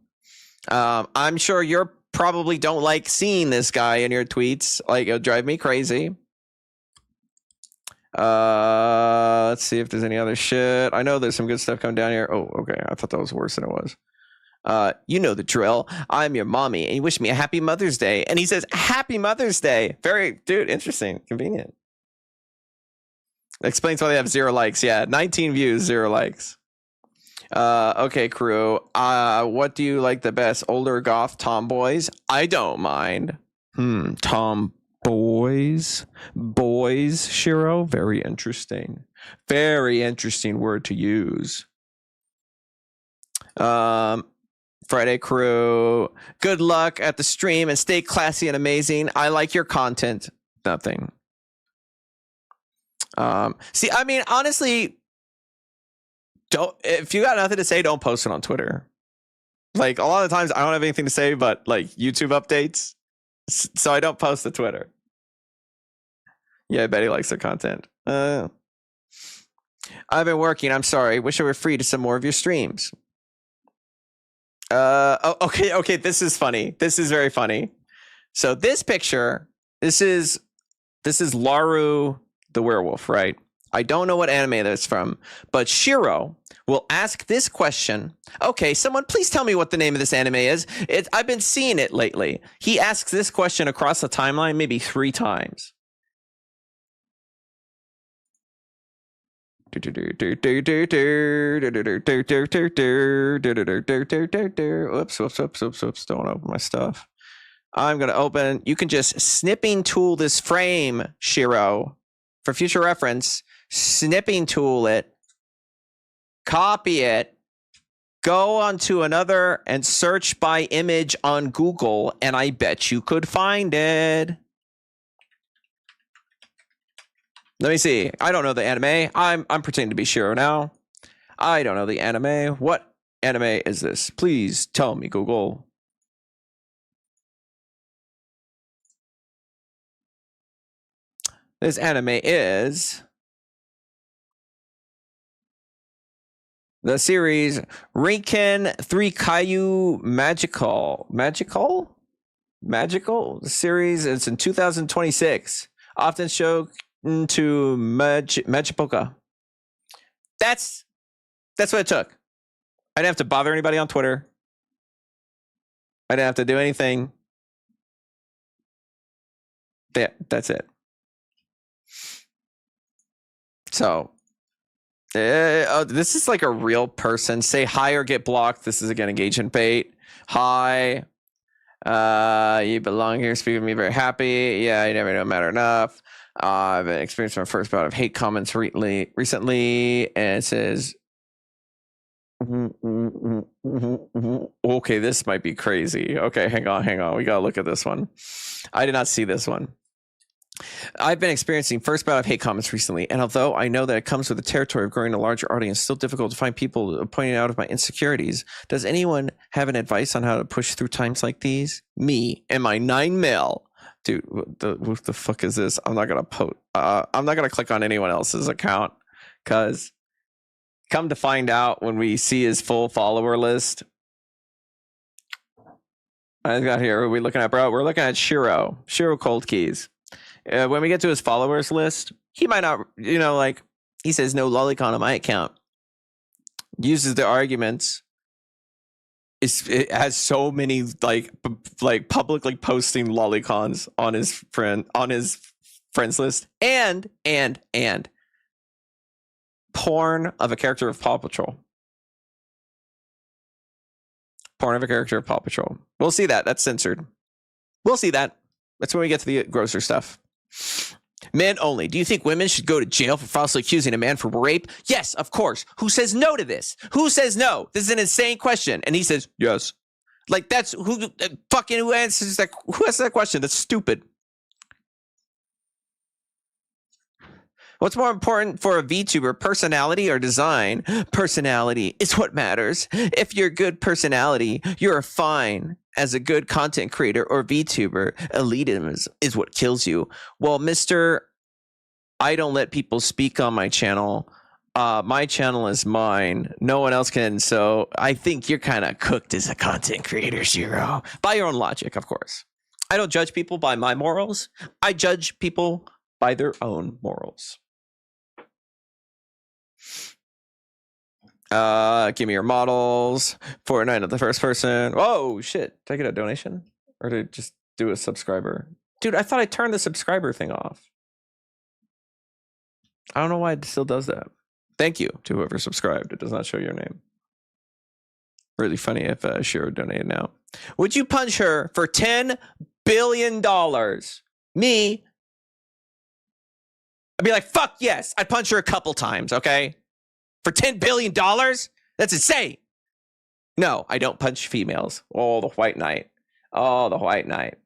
I'm sure you're probably don't like seeing this guy in your tweets. Like, it'll drive me crazy. Let's see if there's any other shit. I know there's some good stuff coming down here. Oh, okay. I thought that was worse than it was. You know the drill. I'm your mommy, and you wish me a happy Mother's Day. And he says, Happy Mother's Day. Dude, interesting. Convenient. Explains why they have 0 likes. Yeah, 19 views, 0 likes. Okay, crew. What do you like the best? Older goth tomboys? I don't mind. Tomboys? Boys, Shiro? Very interesting. Very interesting word to use. Friday crew, good luck at the stream and stay classy and amazing. I like your content. Nothing. See, I mean, honestly, if you got nothing to say, don't post it on Twitter. Like, a lot of times I don't have anything to say but like YouTube updates, so I don't post to Twitter. Yeah, I bet he likes the content. I've been working. I'm sorry. Wish I were free to some more of your streams. Okay. This is funny. This is very funny. So this picture, this is Laru the werewolf, right? I don't know what anime that's from, but Shiro will ask this question. Okay, someone please tell me what the name of this anime is. I've been seeing it lately. He asks this question across the timeline maybe 3 times. Oops, don't open my stuff. I'm going to open. You can just snipping tool this frame, Shiro, for future reference. Snipping tool it, copy it, go onto another and search by image on Google, and I bet you could find it. Let me see. I don't know the anime. I'm pretending to be Shiro now. I don't know the anime. What anime is this? Please tell me, Google. This anime is the series Rinken 3 Kaiju Magical. The series, it's in 2026. Often shown to Majipoka. That's what it took. I didn't have to bother anybody on Twitter. I didn't have to do anything. Yeah, that's it. So, this is like a real person. Say hi or get blocked. This is again engagement bait. Hi. You belong here. Speak with me. Very happy. Yeah, you never know matter enough. I've experienced my first bout of hate comments recently, and it says, okay, this might be crazy. Okay, hang on. We gotta look at this one. I did not see this one. I've been experiencing first bout of hate comments recently, and although I know that it comes with the territory of growing a larger audience, it's still difficult to find people pointing out of my insecurities. Does anyone have an advice on how to push through times like these? Me and my 9 mil. Dude, what the fuck is this? I'm not gonna I'm not gonna click on anyone else's account, because come to find out when we see his full follower list. I got here. What are we looking at, bro? We're looking at Shiro ColdKeyes. When we get to his followers list, he might not, like, he says no lolicon on my account. Uses the arguments. It has so many like publicly posting lolicons on his friends list, and porn of a character of Paw Patrol. Porn of a character of Paw Patrol. We'll see that. That's censored. We'll see that. That's when we get to the grosser stuff. Men only. Do you think women should go to jail for falsely accusing a man for rape? Yes, of course. Who says no to this? Who says no? This is an insane question. And he says, yes. Like, that's who answers that? Who asks that question? That's stupid. What's more important for a VTuber, personality or design? Personality is what matters. If you're good personality, you're fine. As a good content creator or VTuber, elitism is what kills you. Well, Mr. I don't let people speak on my channel. My channel is mine. No one else can. So I think you're kind of cooked as a content creator, Shiro. By your own logic, of course. I don't judge people by my morals. I judge people by their own morals. Give me your models. Fortnite of the first person. Oh shit! Did I get a donation, or did I just do a subscriber? Dude, I thought I turned the subscriber thing off. I don't know why it still does that. Thank you to whoever subscribed. It does not show your name. Really funny if Shiro donated now. Would you punch her for $10 billion? Me? I'd be like, fuck yes. I'd punch her a couple times, okay? For $10 billion? That's insane. No, I don't punch females. Oh, the white knight. Oh, the white knight.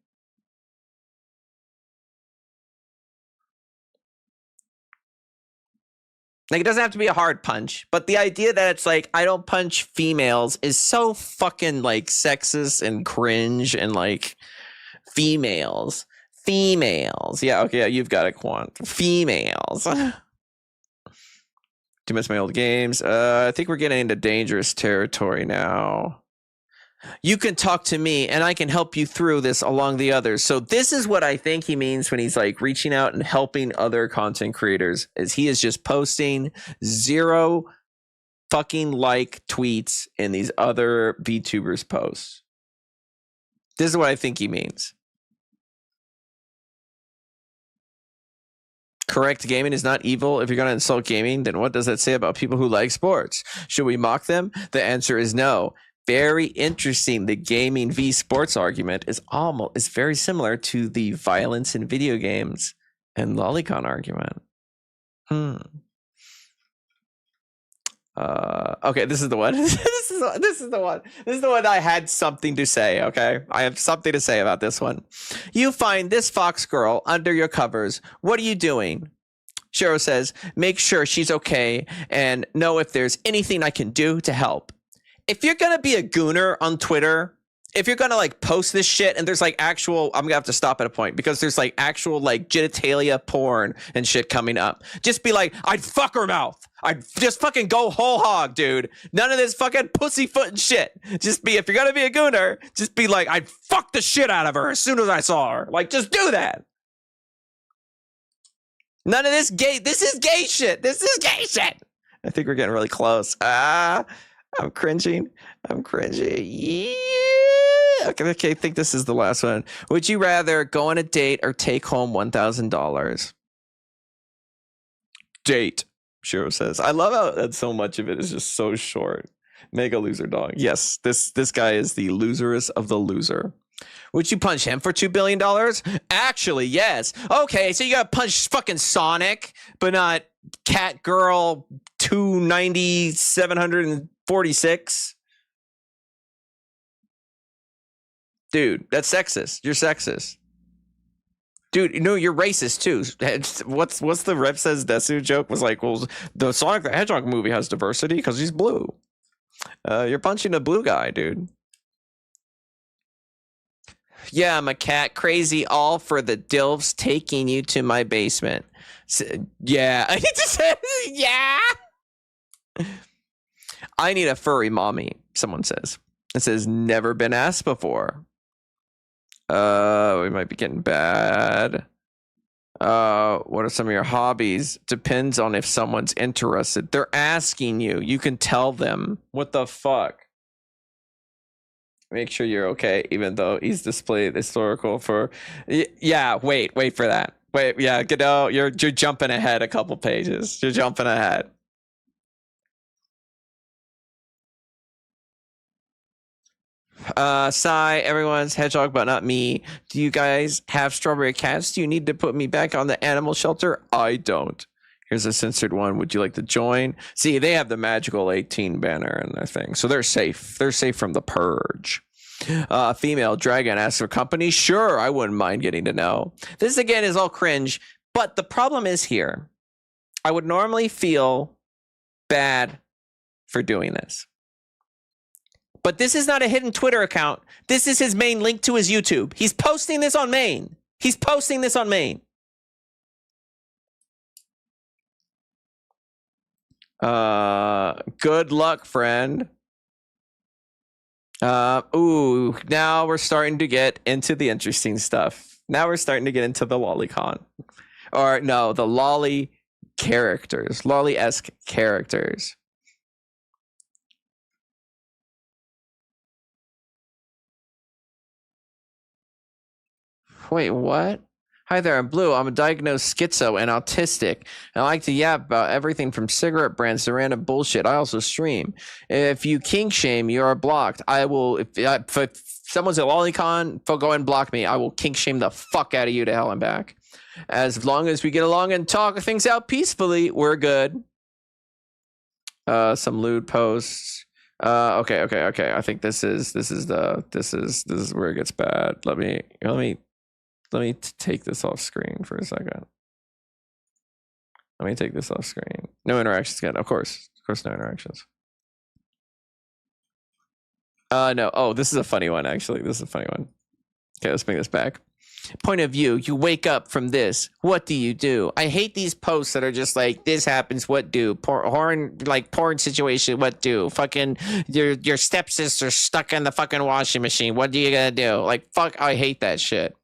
Like, it doesn't have to be a hard punch, but the idea that it's like, I don't punch females is so fucking, like, sexist and cringe, and, like, females. Yeah, okay, yeah, you've got it, Quant. Females. Do you miss my old games? I think we're getting into dangerous territory now. You can talk to me and I can help you through this along the others. So this is what I think he means when he's like reaching out and helping other content creators, is he is just posting 0 fucking like tweets in these other VTubers posts. This is what I think he means. Correct gaming is not evil. If you're going to insult gaming, then what does that say about people who like sports? Should we mock them? The answer is no. Very interesting. The gaming v sports argument is very similar to the violence in video games and lolicon argument. Okay, this is the one. This is the one. This is the one I had something to say, okay? I have something to say about this one. You find this fox girl under your covers. What are you doing? Shiro says, make sure she's okay and know if there's anything I can do to help. If you're going to be a gooner on Twitter, if you're going to like post this shit and there's like actual, I'm going to have to stop at a point because there's like actual like genitalia porn and shit coming up. Just be like, I'd fuck her mouth. I'd just fucking go whole hog, dude. None of this fucking pussyfoot and shit. Just be, if you're going to be a gooner, just be like, I'd fuck the shit out of her as soon as I saw her. Like, just do that. None of this gay. This is gay shit. This is gay shit. I think we're getting really close. I'm cringing. Yeah. Okay, I think this is the last one. Would you rather go on a date or take home $1,000? Date, Shiro says. I love how that so much of it is just so short. Mega loser dog. Yes, this guy is the loserest of the loser. Would you punch him for $2 billion? Actually, yes. Okay, so you gotta punch fucking Sonic, but not Cat Girl 290,746. Dude, that's sexist. You're sexist. Dude, you know, you're racist too. What's the Rep Says Desu joke was like, well, the Sonic the Hedgehog movie has diversity because he's blue. You're punching a blue guy, dude. Yeah, I'm a cat crazy all for the DILFs taking you to my basement. Yeah, I just said, yeah. I need a furry mommy, someone says. It says, never been asked before. We might be getting bad. What are some of your hobbies? Depends on if someone's interested. They're asking you. You can tell them. What the fuck? Make sure you're okay, even though he's displayed historical for... Yeah, wait for that. Wait, yeah, you're jumping ahead a couple pages. You're jumping ahead. Sigh, everyone's hedgehog, but not me. Do you guys have strawberry cats? Do you need to put me back on the animal shelter? I don't. Here's a censored one. Would you like to join? See, they have the magical 18 banner in their thing, so they're safe. They're safe from the purge. Female dragon asks for company. Sure, I wouldn't mind getting to know. This again is all cringe, but the problem is here. I would normally feel bad for doing this. But this is not a hidden Twitter account. This is his main link to his YouTube. He's posting this on main. He's posting this on main. Good luck, friend. Ooh, now we're starting to get into the interesting stuff. Now we're starting to get into the lolicon. Or no, the lolly characters. Lolly-esque characters. Wait, what? Hi there, I'm Blue. I'm a diagnosed schizo and autistic. I like to yap about everything from cigarette brands to random bullshit. I also stream. If you kink shame, you are blocked. I will, if someone's a lolicon, go and block me. I will kink shame the fuck out of you to hell and back. As long as we get along and talk things out peacefully, we're good. Some lewd posts. Okay. I think this is where it gets bad. Let me take this off screen for a second. Let me take this off screen. No interactions again. Of course, no interactions. No. Oh, this is a funny one, actually. This is a funny one. Okay, let's bring this back. Point of view, you wake up from this. What do you do? I hate these posts that are just like, this happens, what do? Porn situation, what do? Fucking your stepsister's stuck in the fucking washing machine. What do you gonna do? Like, fuck, I hate that shit.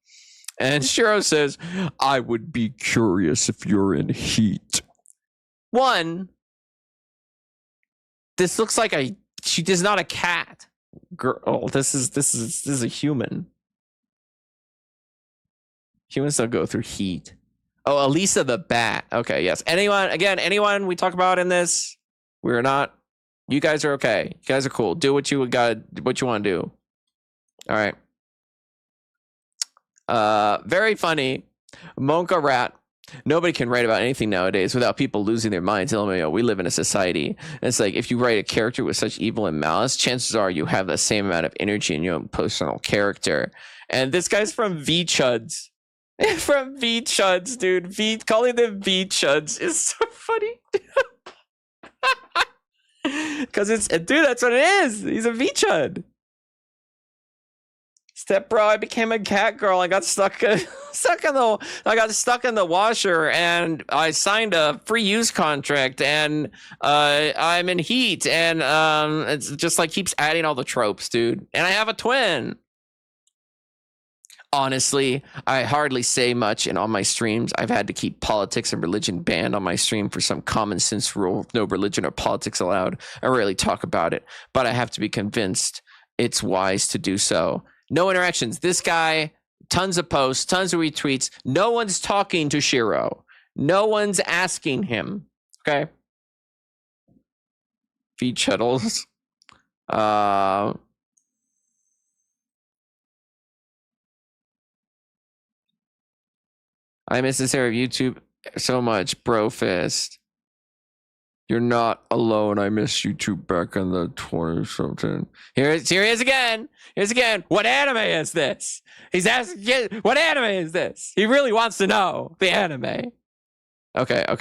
And Shiro says, I would be curious if you're in heat. One, this looks like she is not a cat. Girl, this is a human. Humans don't go through heat. Oh, Elisa the bat. Okay, yes. Anyone we talk about in this, we're not. You guys are okay. You guys are cool. Do what you want to do. All right. Very funny. Monka Rat. Nobody can write about anything nowadays without people losing their minds. LMAO, we live in a society. And it's like, if you write a character with such evil and malice, chances are you have the same amount of energy in your own personal character. And this guy's from V-Chuds. From V-Chuds, dude. Calling them V-Chuds is so funny. Because that's what it is. He's a V-Chud. Step bro, I became a cat girl. I got stuck in the washer, and I signed a free use contract, and I'm in heat, and it's just like keeps adding all the tropes, dude. And I have a twin. Honestly, I hardly say much in all my streams. I've had to keep politics and religion banned on my stream for some common sense rule. No religion or politics allowed. I rarely talk about it, but I have to be convinced it's wise to do so. No interactions. This guy, tons of posts, tons of retweets. No one's talking to Shiro. No one's asking him. Okay. Feed shuttles. I miss this era of YouTube so much, bro fist. You're not alone. I missed you too back in the 20-something. Here he is again. Here's again. What anime is this? He's asking, what anime is this? He really wants to know the anime. Okay. I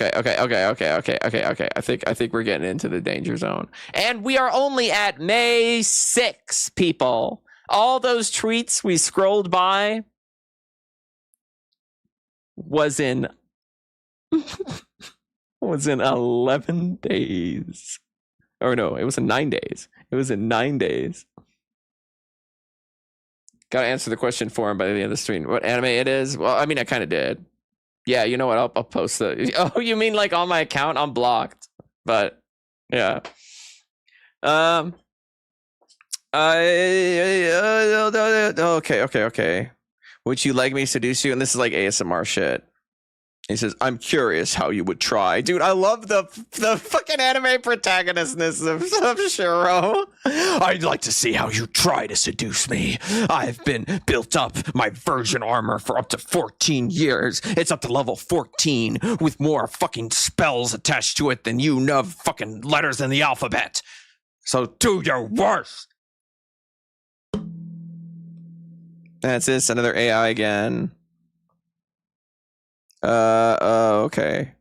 think we're getting into the danger zone. And we are only at May 6, people. All those tweets we scrolled by was in 11 days. Or no, it was in 9 days. It was in 9 days. Gotta answer the question for him by the end of the stream. What anime it is? Well, I mean, I kind of did. Yeah, you know what? I'll post the. Oh, you mean like on my account? I'm blocked. But yeah. Okay. Would you like me to seduce you? And this is like ASMR shit. He says, I'm curious how you would try. Dude, I love the fucking anime protagonistness of Shiro. I'd like to see how you try to seduce me. I've been built up my version armor for up to 14 years. It's up to level 14 with more fucking spells attached to it than you know fucking letters in the alphabet. So do your worst. That's this, another AI again. Okay.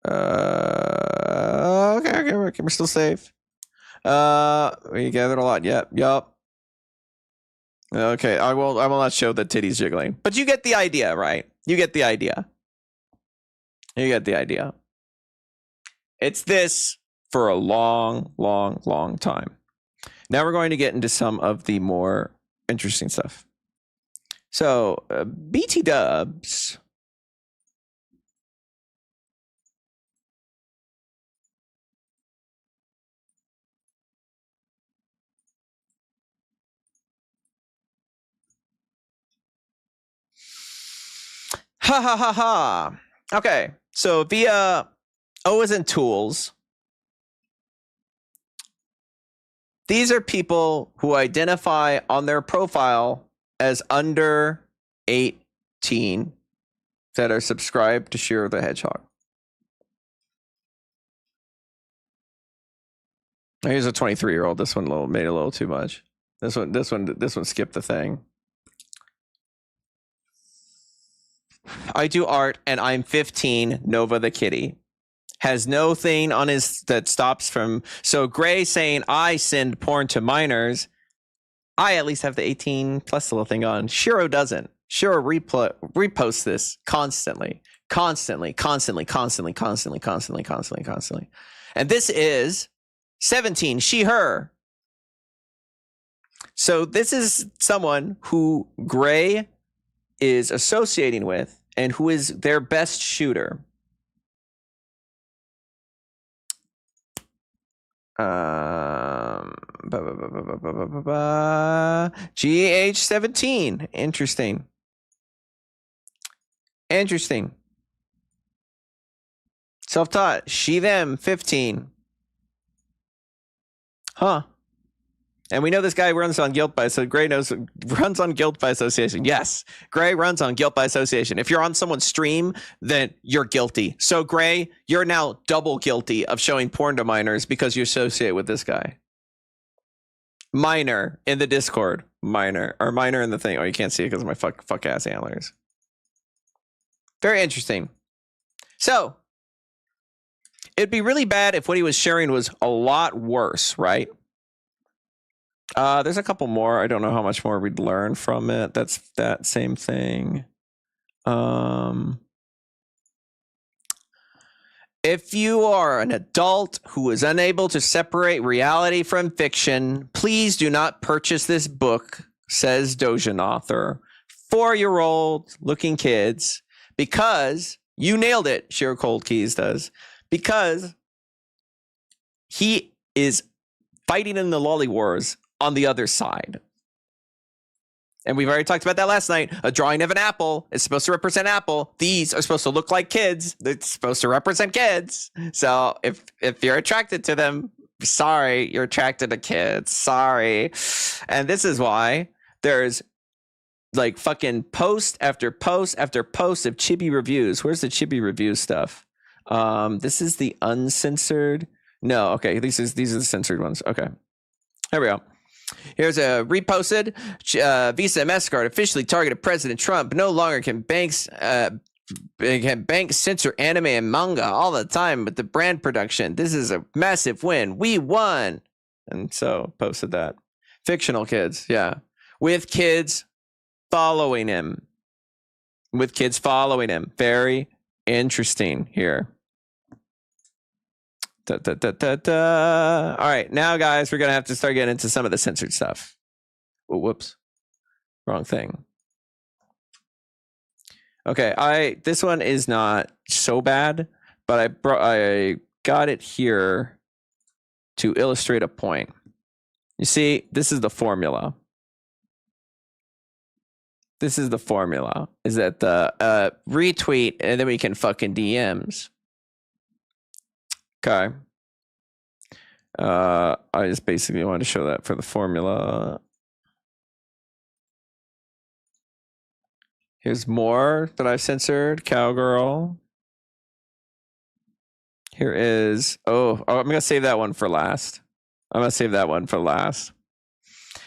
Okay, we're still safe. We gathered a lot. Yup. Okay, I will not show the titties jiggling. But you get the idea, right? You get the idea. It's this for a long time. Now we're going to get into some of the more interesting stuff. So, BT dubs. Ha. Okay, so via OAS and tools, these are people who identify on their profile as under 18 that are subscribed to Shiro the Hedgehog. Here's a 23-year-old. This one made a little too much. This one skipped the thing. I do art and I'm 15. Nova the kitty has no thing on his that stops from. So Gray saying I send porn to minors. I at least have the 18 plus little thing on. Shiro doesn't. Shiro reposts this constantly. And this is 17, she, her. So this is someone who Gray is associating with and who is their best shooter. GH17. Interesting. Self-taught. She, them, 15. Huh. And we know this guy runs on guilt by, so Gray runs on guilt by association. Yes, Gray runs on guilt by association. If you're on someone's stream, then you're guilty. So Gray, you're now double guilty of showing porn to minors because you associate with this guy. Minor in the Discord. Minor in the thing. Oh, you can't see it because of my fuck ass antlers. Very interesting. So, it'd be really bad if what he was sharing was a lot worse, right? There's a couple more. I don't know how much more we'd learn from it. That's that same thing. If you are an adult who is unable to separate reality from fiction, please do not purchase this book, says Dojin author. 4-year-old looking kids, because you nailed it, Shiro ColdKeyes does, because he is fighting in the lolly wars on the other side. And we've already talked about that last night. A drawing of an apple is supposed to represent apple. These are supposed to look like kids. They're supposed to represent kids. So if you're attracted to them, sorry, you're attracted to kids. Sorry. And this is why there's like fucking post after post after post of chibi reviews. Where's the chibi review stuff? This is the uncensored. No, okay. These are the censored ones. Okay. There we go. Here's a reposted. Visa and MasterCard officially targeted President Trump. No longer can banks censor anime and manga all the time with the brand production. This is a massive win. We won. And so posted that. Fictional kids, yeah. With kids following him. Very interesting here. All right, now guys, we're gonna have to start getting into some of the censored stuff. Oh, whoops, wrong thing. Okay, this one is not so bad, but I got it here to illustrate a point. You see, this is the formula. Is that the retweet and then we can fucking DMs. Okay. I just basically wanted to show that for the formula. Here's more that I've censored. Cowgirl. Here is... Oh, I'm going to save that one for last.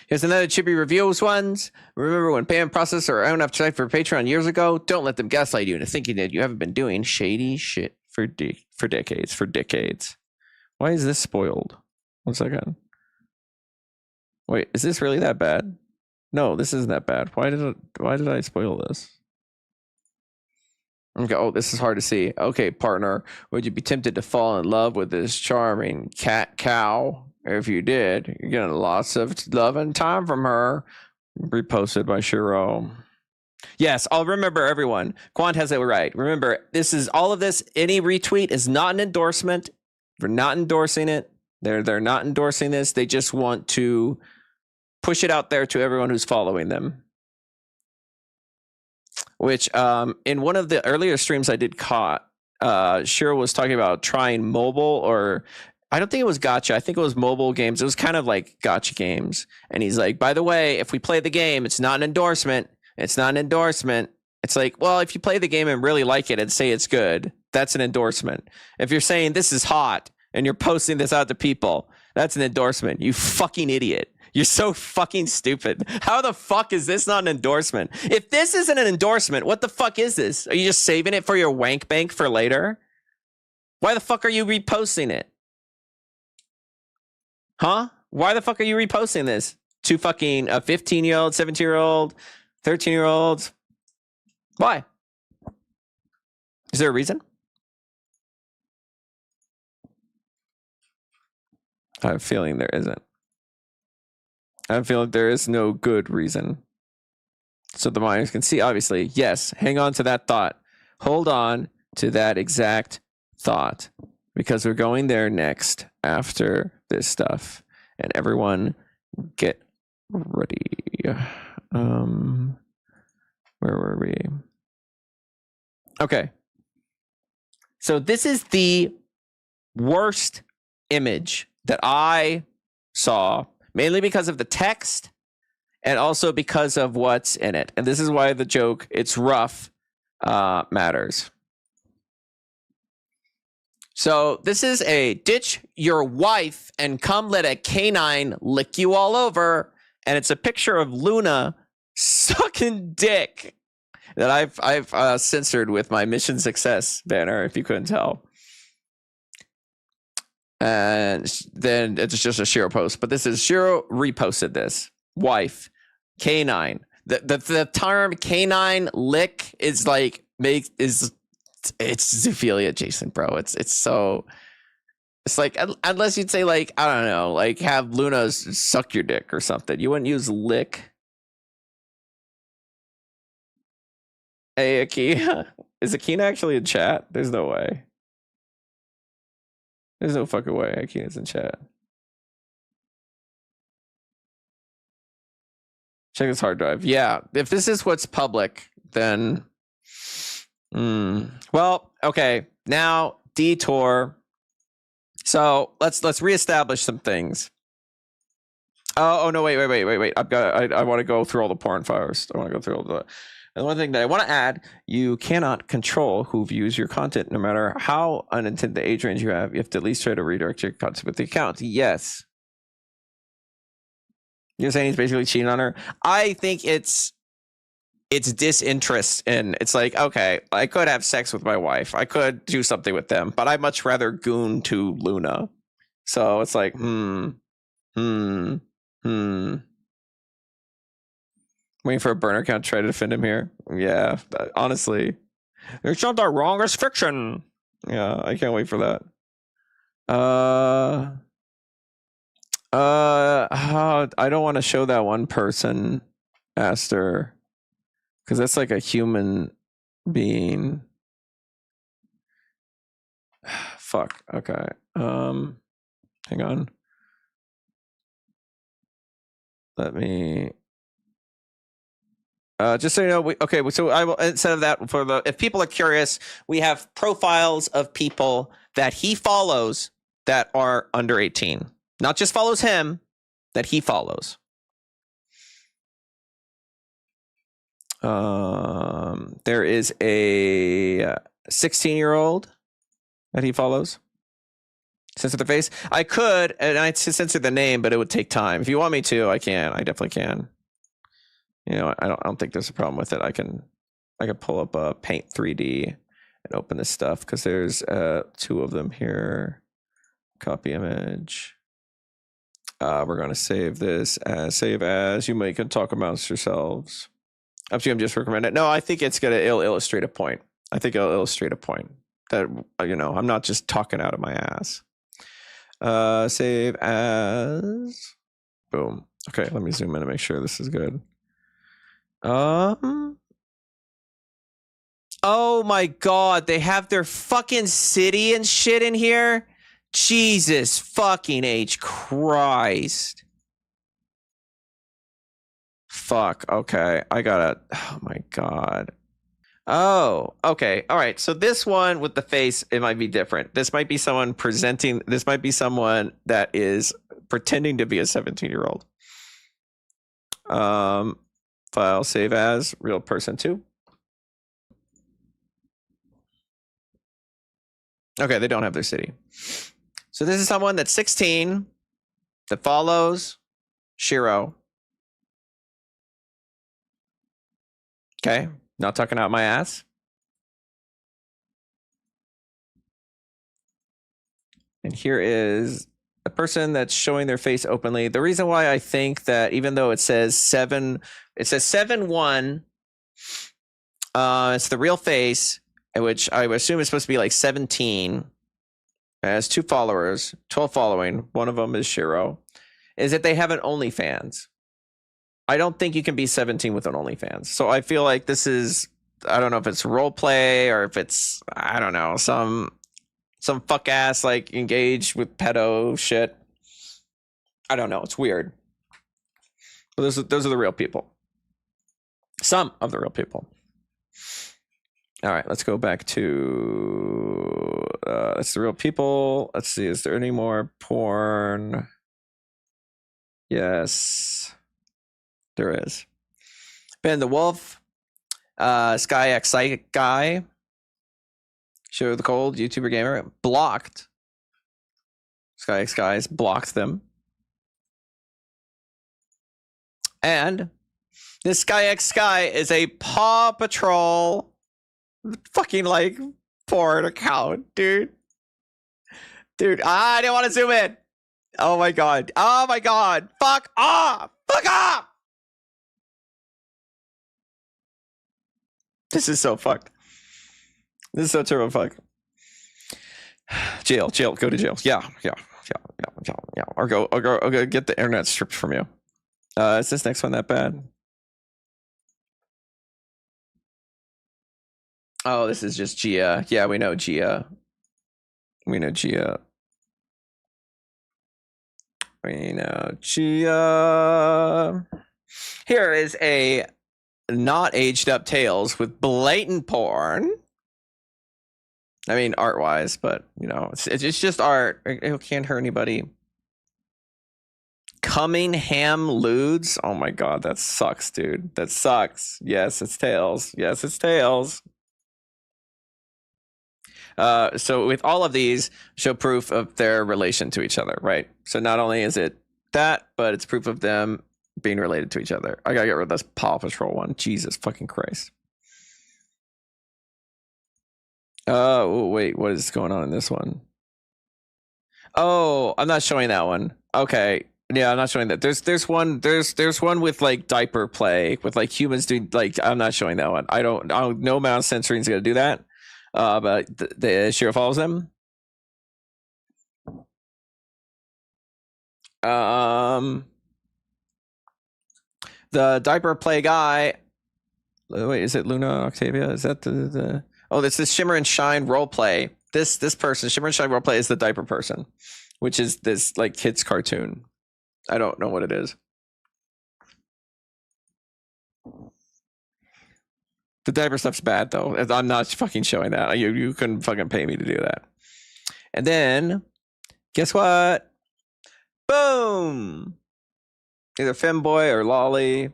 Here's another Chippy Reviews ones. Remember when payment processors are own up for Patreon years ago? Don't let them gaslight you into thinking that you haven't been doing shady shit for decades. Why is this spoiled? 1 second. Wait, is this really that bad? No, this isn't that bad. Why did I spoil this? Okay, oh, this is hard to see. Okay, partner, would you be tempted to fall in love with this charming cat cow? If you did, you're getting lots of love and time from her. Reposted by Shiro. Yes, I'll remember everyone. Quant has it right. Remember, this is all of this. Any retweet is not an endorsement. We're not endorsing it. They're not endorsing this. They just want to push it out there to everyone who's following them. Which in one of the earlier streams I did caught, Shiro was talking about trying mobile, or I don't think it was gacha. I think it was mobile games. It was kind of like gacha games. And he's like, by the way, if we play the game, it's not an endorsement. It's like, well, if you play the game and really like it and say it's good, that's an endorsement. If you're saying this is hot and you're posting this out to people, that's an endorsement. You fucking idiot. You're so fucking stupid. How the fuck is this not an endorsement? If this isn't an endorsement, what the fuck is this? Are you just saving it for your wank bank for later? Why the fuck are you reposting it? Huh? Why the fuck are you reposting this? To fucking a 15-year-old, 17-year-old, 13-year-olds? Why? Is there a reason? I have a feeling there isn't. I feel like there is no good reason. So the miners can see, obviously, yes, hang on to that thought. Hold on to that exact thought, because we're going there next after this stuff. And everyone get ready. Where were we? Okay. So this is the worst image that I saw, mainly because of the text and also because of what's in it. And this is why the joke, it's rough, matters. So this is a ditch your wife and come let a canine lick you all over. And it's a picture of Luna sucking dick that I've censored with my mission success banner, if you couldn't tell. And then it's just a Shiro post, but this is Shiro reposted this. Wife, canine. The term canine lick is like it's zoophilia adjacent, bro. It's like, unless you'd say like, I don't know, like have Luna suck your dick or something. You wouldn't use lick. Hey, Akina. Is Akina actually in chat? There's no way. There's no fucking way Akina's in chat. Check this hard drive. Yeah, if this is what's public, then... Well, okay. Now, detour. So, let's reestablish some things. Oh no, wait. I want to go through all the porn first. I want to go through all the... And one thing that I want to add, you cannot control who views your content, no matter how unintended the age range you have. You have to at least try to redirect your content with the account. Yes. You're saying he's basically cheating on her? I think it's disinterest, and it's like, okay, I could have sex with my wife. I could do something with them, but I'd much rather goon to Luna. So it's like, waiting for a burner account to try to defend him here. Yeah, honestly. There's not that wrong as fiction. Yeah, I can't wait for that. I don't want to show that one person, Aster, because that's like a human being. Fuck. Okay. Hang on. Let me. Just so you know, so I will, instead of that, if people are curious, we have profiles of people that he follows that are under 18. Not just follows him, that he follows. There is a 16-year-old that he follows. Censor the face. I could, and I'd censor the name, but it would take time. If you want me to, I can. I definitely can. You know, I don't think there's a problem with it. I can pull up a Paint 3D and open this stuff because there's 2 of them here. Copy image. We're going to save this as save as. You may can talk amongst yourselves. Up to you, I'm just recommending it. No, I think it's going to illustrate a point. I think it'll illustrate a point that, you know, I'm not just talking out of my ass. Save as. Boom. Okay, let me zoom in and make sure this is good. Oh my god, they have their fucking city and shit in here? Jesus fucking H Christ. Fuck, okay. I gotta, oh my god. Oh, okay. All right. So this one with the face, it might be different. This might be someone presenting, this might be someone that is pretending to be a 17-year-old. File save as real person 2. Okay, they don't have their city. So this is someone that's 16 that follows Shiro. Okay, not talking out my ass. And here is a person that's showing their face openly. The reason why I think that even though it says 7-1, it's the real face, which I assume is supposed to be like 17. It has 2 followers, 12 following. One of them is Shiro. Is that they have an OnlyFans. I don't think you can be 17 with an OnlyFans. So I feel like this is, I don't know if it's role play or if it's, I don't know, some fuck ass like engaged with pedo shit. I don't know. It's weird. But those are the real people. Some of the real people. All right, let's go back to that's the real people. Let's see, is there any more porn? Yes, there is. Ben the Wolf, Sky X Psychic Guy, Show the Cold, YouTuber Gamer, blocked. Sky X Guys blocked them. And this Sky X Sky is a Paw Patrol fucking like porn account, dude. I didn't want to zoom in. Oh my god. Fuck off. This is so fucked. This is so turbo fucked. Jail, go to jail. Yeah. Or go get the internet stripped from you. Is this next one that bad? Oh, this is just Gia. Yeah, we know Gia. We know Gia. Here is a not aged up Tales with blatant porn. I mean, art-wise, but, you know, it's just art. It can't hurt anybody. Cummingham Ludes. Oh my god, that sucks, dude. That sucks. Yes, it's Tails. Yes, it's Tails. So with all of these, show proof of their relation to each other, right? So not only is it that, but it's proof of them being related to each other. I gotta get rid of this Paw Patrol one. Jesus fucking Christ. Oh, wait, what is going on in this one? Oh, I'm not showing that one. Okay. Yeah, I'm not showing that. There's one with like diaper play with like humans doing like, I'm not showing that one. I don't no amount of censoring is gonna do that. But the Shiro follows them. The diaper play guy. Wait, is it Luna Octavia? Is that the oh, this is Shimmer and Shine role play. This person, Shimmer and Shine role play, is the diaper person, which is this like kids cartoon. I don't know what it is. The diaper stuff's bad though. I'm not fucking showing that. You couldn't fucking pay me to do that. And then, guess what? Boom! Either femboy or lolly.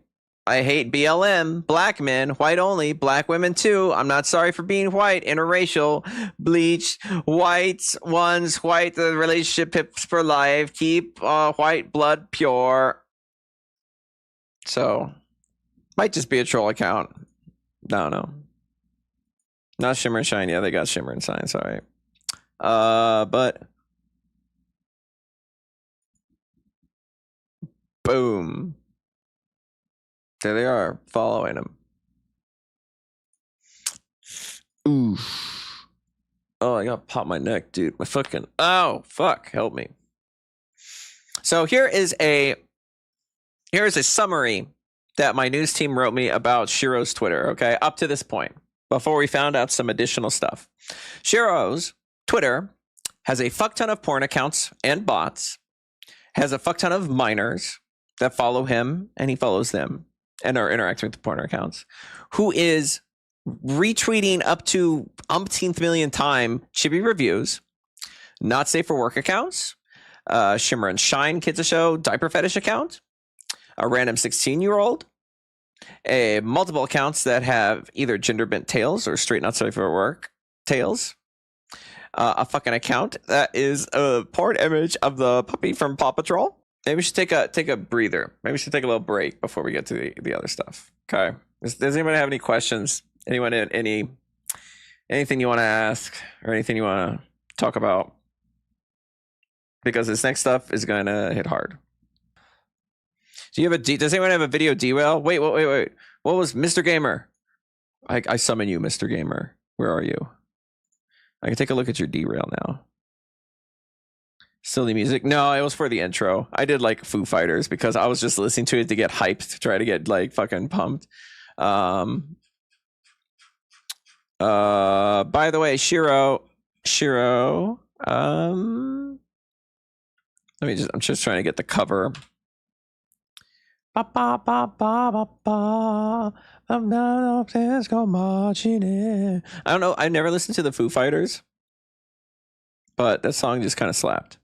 I hate BLM. Black men, white only, black women too. I'm not sorry for being white, interracial, bleach, whites, ones, white, the relationship hips for life, keep white blood pure. So, might just be a troll account. No. Not Shimmer and Shine. Yeah, they got Shimmer and Shine, sorry. But boom. There they are, following him. Oof. Oh, I got pop my neck, dude. My fucking oh fuck, help me. So here is a summary that my news team wrote me about Shiro's Twitter, okay? Up to this point, before we found out some additional stuff. Shiro's Twitter has a fuck ton of porn accounts and bots, has a fuck ton of minors that follow him, and he follows them and are interacting with the porn accounts, who is retweeting up to umpteenth million time chibi reviews, not safe for work accounts, Shimmer and Shine Kids a Show diaper fetish account, a random 16-year-old, multiple accounts that have either gender bent tails or straight not safe for work tails, a fucking account that is a porn image of the puppy from Paw Patrol. Maybe we should take a breather. Maybe we should take a little break before we get to the other stuff. Okay. Does anybody have any questions? Anyone anything you want to ask or anything you want to talk about? Because this next stuff is going to hit hard. Does anyone have a video derail? Wait. What was Mr. Gamer? I summon you, Mr. Gamer. Where are you? I can take a look at your derail now. Silly music. No, it was for the intro. I did like Foo Fighters because I was just listening to it to get hyped, to try to get like fucking pumped. By the way, Shiro, I'm just trying to get the cover. I'm not upstairs, go marching in. I don't know. I never listened to the Foo Fighters, but that song just kind of slapped.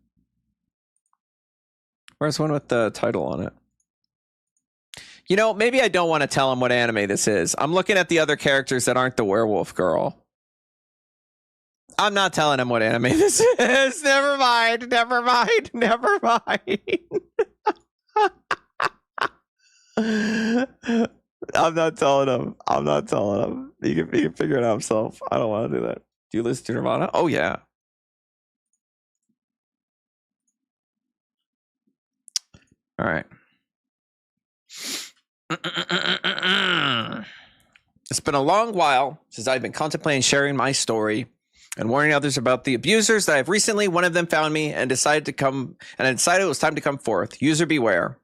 Where's one with the title on it? You know, maybe I don't want to tell him what anime this is. I'm looking at the other characters that aren't the werewolf girl. I'm not telling him what anime this is. Never mind. I'm not telling him. He can figure it out himself. I don't want to do that. Do you listen to Nirvana? Oh, yeah. All right. It's been a long while since I've been contemplating sharing my story and warning others about the abusers that I've recently. One of them found me and decided it was time to come forth. User beware.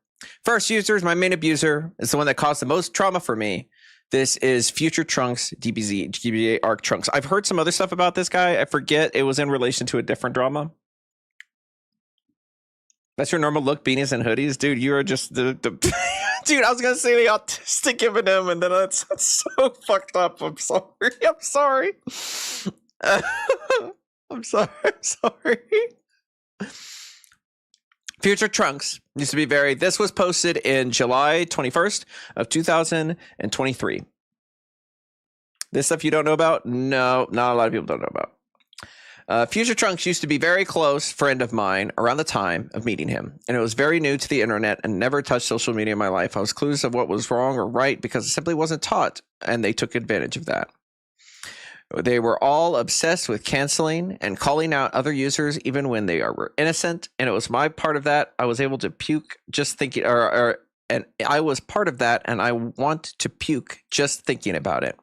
First user is my main abuser. It's the one that caused the most trauma for me. This is Future Trunks, DBA Arc Trunks. I've heard some other stuff about this guy. I forget it was in relation to a different drama. That's your normal look, beanies and hoodies, dude. You are just the dude. I was gonna say the autistic Eminem, and then that's so fucked up. I'm sorry. I'm sorry. Future Trunks used to be very. This was posted in July 21st of 2023. This stuff you don't know about? No, not a lot of people don't know about. Future Trunks used to be a very close friend of mine around the time of meeting him, and it was very new to the internet and never touched social media in my life. I was clueless of what was wrong or right because it simply wasn't taught, and they took advantage of that. They were all obsessed with canceling and calling out other users even when they were innocent, and it was my part of that. I was able to puke just thinking, and I was part of that, and I want to puke just thinking about it.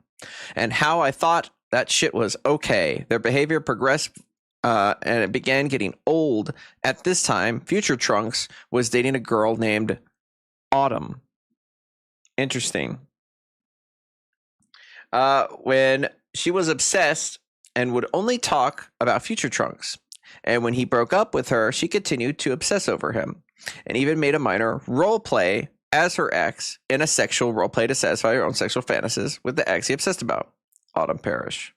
And how I thought that shit was okay. Their behavior progressed and it began getting old. At this time, Future Trunks was dating a girl named Autumn. Interesting. When she was obsessed and would only talk about Future Trunks. And when he broke up with her, she continued to obsess over him and even made a minor role play as her ex in a sexual role play to satisfy her own sexual fantasies with the ex he obsessed about. Autumn Parrish.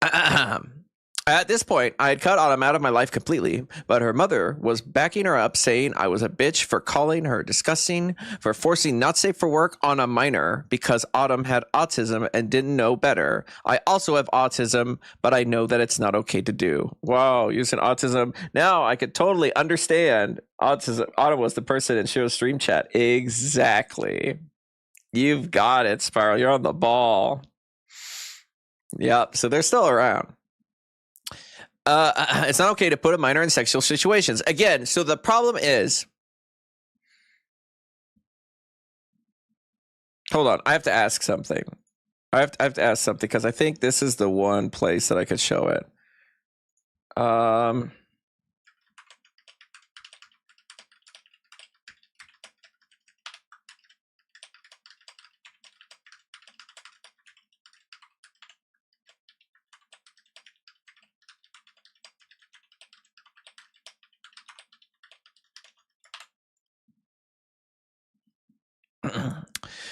At this point, I had cut Autumn out of my life completely, but her mother was backing her up, saying I was a bitch for calling her disgusting, for forcing not safe for work on a minor because Autumn had autism and didn't know better. I also have autism, but I know that it's not okay to do. Wow, using autism. Now I could totally understand autism. Autumn was the person in Shiro's stream chat. Exactly. You've got it, Spiral. You're on the ball. Yep. So they're still around. It's not okay to put a minor in sexual situations. Again, so the problem is... Hold on. I have to ask something. I have to ask something because I think this is the one place that I could show it.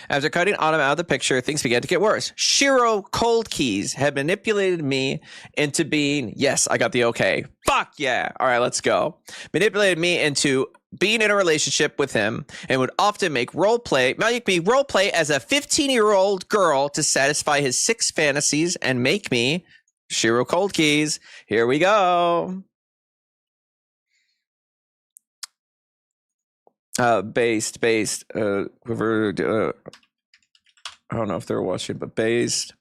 After cutting Autumn out of the picture, things began to get worse. Shiro ColdKeyes had manipulated me into being, yes, I got the okay. Fuck yeah. All right, let's go. Manipulated me into being in a relationship with him and would often make me role play as a 15-year-old girl to satisfy his 6 fantasies and make me Shiro ColdKeyes. Here we go. Based, whoever, I don't know if they're watching, but based.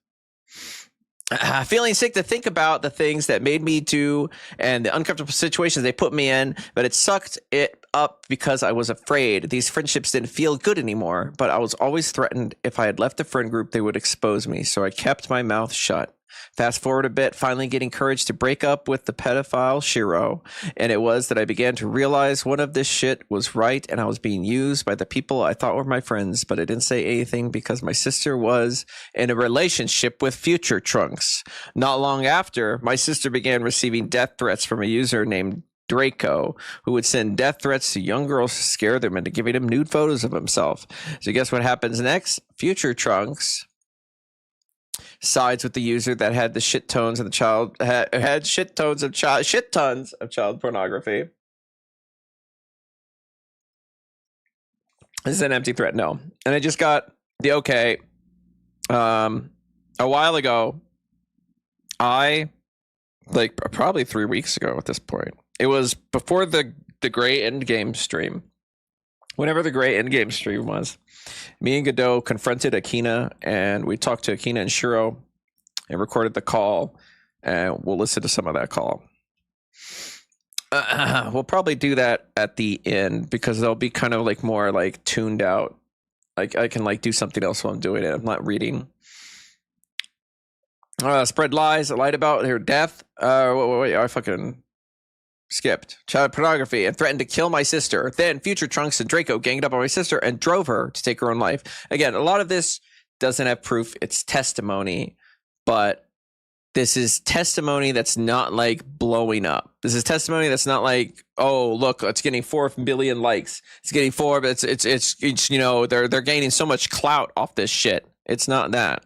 Feeling sick to think about the things that made me do and the uncomfortable situations they put me in, but it sucked it up because I was afraid. These friendships didn't feel good anymore, but I was always threatened if I had left the friend group, they would expose me, so I kept my mouth shut. Fast forward a bit, finally getting courage to break up with the pedophile Shiro, and it was that I began to realize one of this shit was right and I was being used by the people I thought were my friends, but I didn't say anything because my sister was in a relationship with Future Trunks. Not long after, my sister began receiving death threats from a user named Draco, who would send death threats to young girls to scare them into giving him nude photos of himself. So guess what happens next? Future Trunks sides with the user that had the shit tones of the child had shit tons of child pornography. This is an empty threat. No. And I just got the okay a while ago. Probably 3 weeks ago at this point. It was before the Gray Endgame stream. Whenever the Gray Endgame stream was, me and Godot confronted Akina, and we talked to Akina and Shiro and recorded the call, and we'll listen to some of that call. We'll probably do that at the end because they'll be kind of like more like tuned out. Like I can like do something else while I'm doing it. I'm not reading. Spread lies, lied about her death. I fucking skipped child pornography and threatened to kill my sister. Then Future Trunks and Draco ganged up on my sister and drove her to take her own life. Again, a lot of this doesn't have proof. It's testimony, but this is testimony that's not like blowing up. This is testimony that's not like, oh, look, it's getting 4 billion likes. It's getting 4, but it's you know, they're gaining so much clout off this shit. It's not that.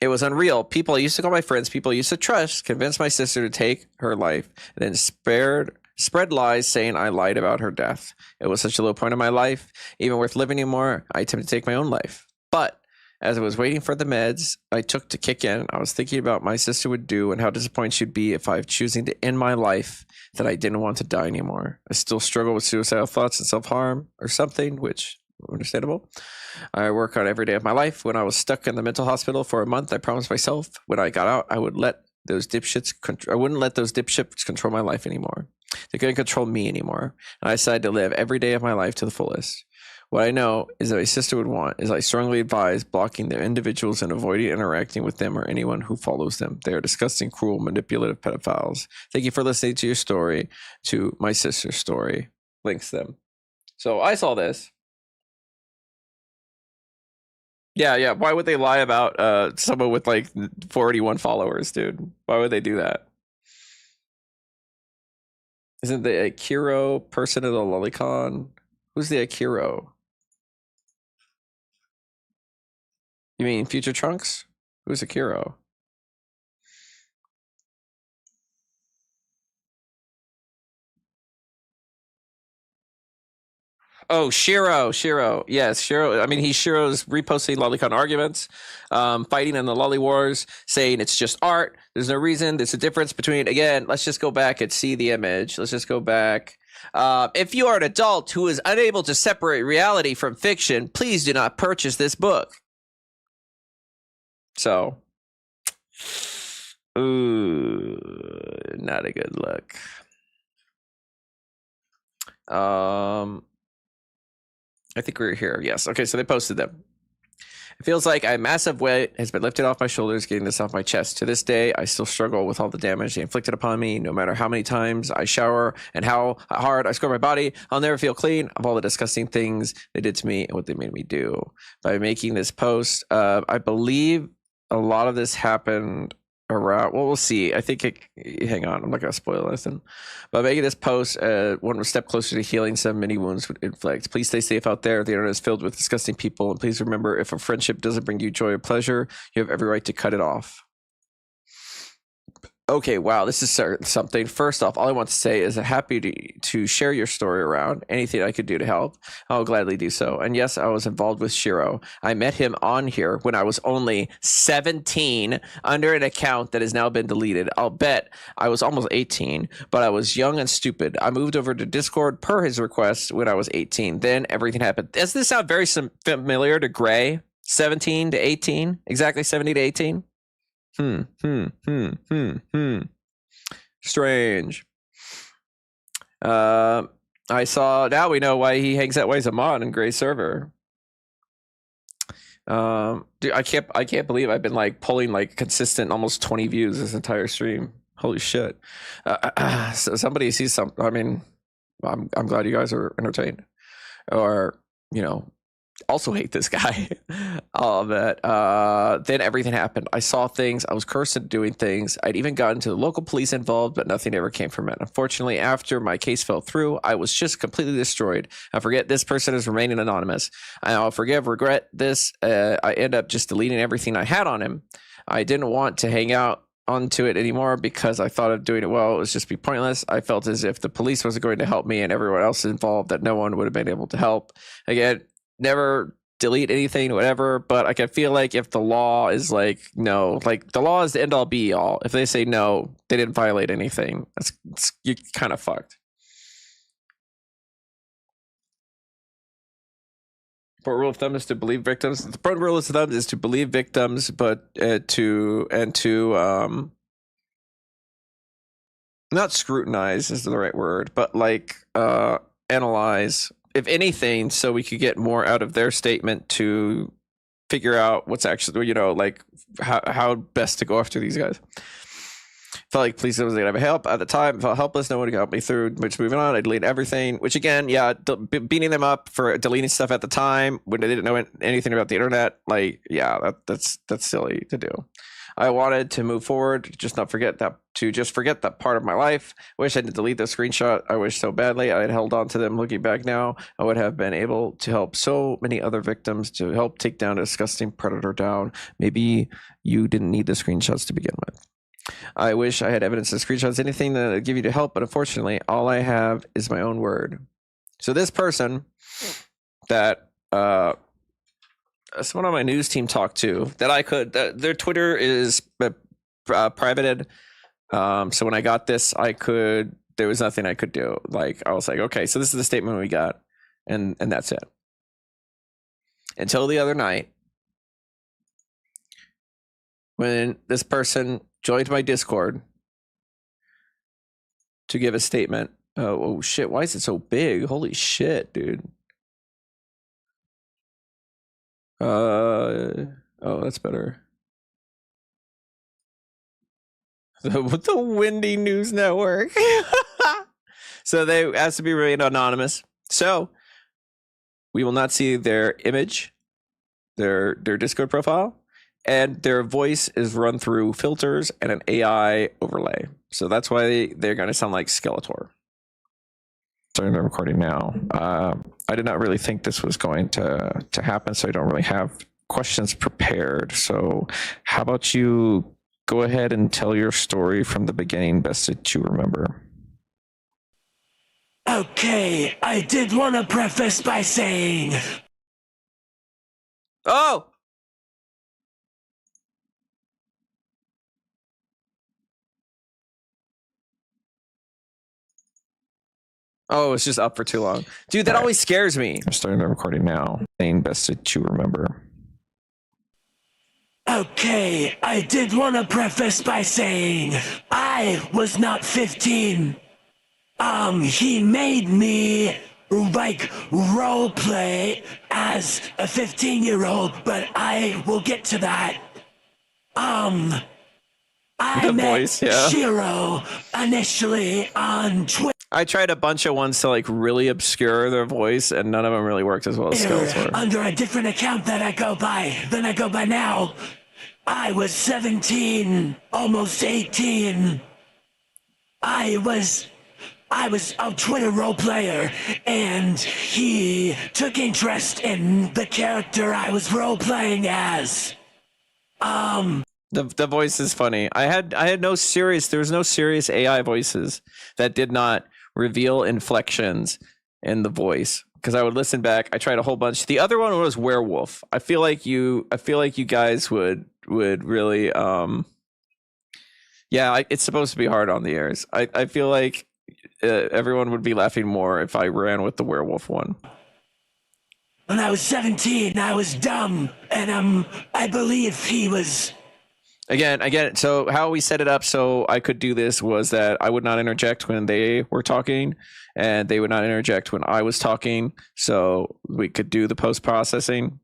It was unreal. People I used to call my friends, people I used to trust, convinced my sister to take her life, and then spread lies saying I lied about her death. It was such a low point in my life, even worth living anymore. I attempted to take my own life. But as I was waiting for the meds I took to kick in, I was thinking about what my sister would do and how disappointed she'd be if I was choosing to end my life, that I didn't want to die anymore. I still struggle with suicidal thoughts and self-harm or something, which understandable. I work on every day of my life. When I was stuck in the mental hospital for a month, I promised myself when I got out, I wouldn't let those dipshits control my life anymore. They couldn't control me anymore. And I decided to live every day of my life to the fullest. What I know is that my sister would want is I strongly advise blocking the individuals and avoiding interacting with them or anyone who follows them. They are disgusting, cruel, manipulative pedophiles. Thank you for listening to your story, to my sister's story. Links them. So I saw this. Yeah. Why would they lie about someone with like 41 followers, dude? Why would they do that? Isn't the Akiro person of the lolicon? Who's the Akiro? You mean Future Trunks? Who's Akiro? Oh, Shiro. Yes, Shiro. I mean, he's Shiro's reposting lolicon arguments, fighting in the lolly wars, saying it's just art. There's no reason. There's a difference between, again, let's just go back and see the image. Let's just go back. If you are an adult who is unable to separate reality from fiction, please do not purchase this book. So, ooh, not a good look. I think we're here. Yes. Okay, so they posted them. It feels like a massive weight has been lifted off my shoulders, getting this off my chest. To this day, I still struggle with all the damage they inflicted upon me. No matter how many times I shower and how hard I scrub my body, I'll never feel clean of all the disgusting things they did to me and what they made me do. By making this post, I believe a lot of this happened around, well, we'll see. I think hang on, I'm not gonna spoil anything. But making this post one step closer to healing some many wounds would inflict. Please stay safe out there. The internet is filled with disgusting people, and please remember, if a friendship doesn't bring you joy or pleasure, you have every right to cut it off. Okay, wow, this is something. First off, all I want to say is I'm happy to share your story around. Anything I could do to help, I'll gladly do so. And yes, I was involved with Shiro. I met him on here when I was only 17 under an account that has now been deleted. I'll bet I was almost 18, but I was young and stupid. I moved over to Discord per his request when I was 18. Then everything happened. Does this sound very familiar to Gray? 17 to 18? Exactly 70 to 18? Strange. I saw, now we know why he hangs that way as a mod in Gray's server. Dude, I can't believe I've been like pulling like consistent almost 20 views this entire stream. Holy shit. So somebody sees something. I mean, I'm glad you guys are entertained, or, you know, also hate this guy. All of it. Then everything happened. I saw things. I was cursed into doing things. I'd even gotten to the local police involved, but nothing ever came from it. Unfortunately, after my case fell through, I was just completely destroyed. I forget this person is remaining anonymous. I'll regret this. I end up just deleting everything I had on him. I didn't want to hang out onto it anymore because I thought of doing it well, it was just be pointless. I felt as if the police wasn't going to help me and everyone else involved, that no one would have been able to help. Again, never delete anything, whatever, but I can feel like if the law is like, no, like the law is the end all be all. If they say no, they didn't violate anything, you're kind of fucked. The rule of thumb is to believe victims. The rule of thumb is to believe victims, but to not scrutinize is the right word, but like analyze, if anything, so we could get more out of their statement to figure out what's actually, you know, like how best to go after these guys. Felt like police was gonna have help at the time. Felt helpless. No one could help me through. Which, moving on, I deleted everything. Which again, yeah, beating them up for deleting stuff at the time when they didn't know anything about the internet. Like, yeah, that's silly to do. I wanted to move forward, just forget that part of my life. Wish I didn't delete the screenshot. I wish so badly I had held on to them. Looking back now, I would have been able to help so many other victims, to help take down a disgusting predator down. Maybe you didn't need the screenshots to begin with. I wish I had evidence of screenshots, anything that would give you to help, but unfortunately, all I have is my own word. So this person that someone on my news team talked to, their Twitter is privated. So when I got this, there was nothing I could do. Like, I was like, okay, so this is the statement we got, and that's it. Until the other night, when this person joined my Discord to give a statement. Oh shit, why is it so big? Holy shit, dude. Oh, that's better. The Windy News Network. So they asked to be remained anonymous. So we will not see their image, their Discord profile, and their voice is run through filters and an AI overlay. So that's why they're going to sound like Skeletor. Starting the recording now. I did not really think this was going to happen, so I don't really have questions prepared. So how about you go ahead and tell your story from the beginning, best that you remember. Okay, I did want to preface by saying... Oh! Oh, it's just up for too long. Dude, that always scares me. I'm starting the recording now. Best that you remember. Okay, I did want to preface by saying I was not 15. He made me like role play as a 15-year-old, but I will get to that. I met Shiro initially on Twitter. I tried a bunch of ones to like really obscure their voice, and none of them really worked as well as Skeletor. Under a different account that I go by than I go by now. I was 17, almost 18. I was a Twitter role player, and he took interest in the character I was role playing as. The voice is funny. There was no serious AI voices that did not reveal inflections in the voice, because I would listen back. I tried a whole bunch. The other one was werewolf. I feel like you guys would really it's supposed to be hard on the ears. I feel like everyone would be laughing more if I ran with the werewolf one. When I was 17, I was dumb, and I believe he was. Again, so how we set it up so I could do this was that I would not interject when they were talking, and they would not interject when I was talking, so we could do the post-processing.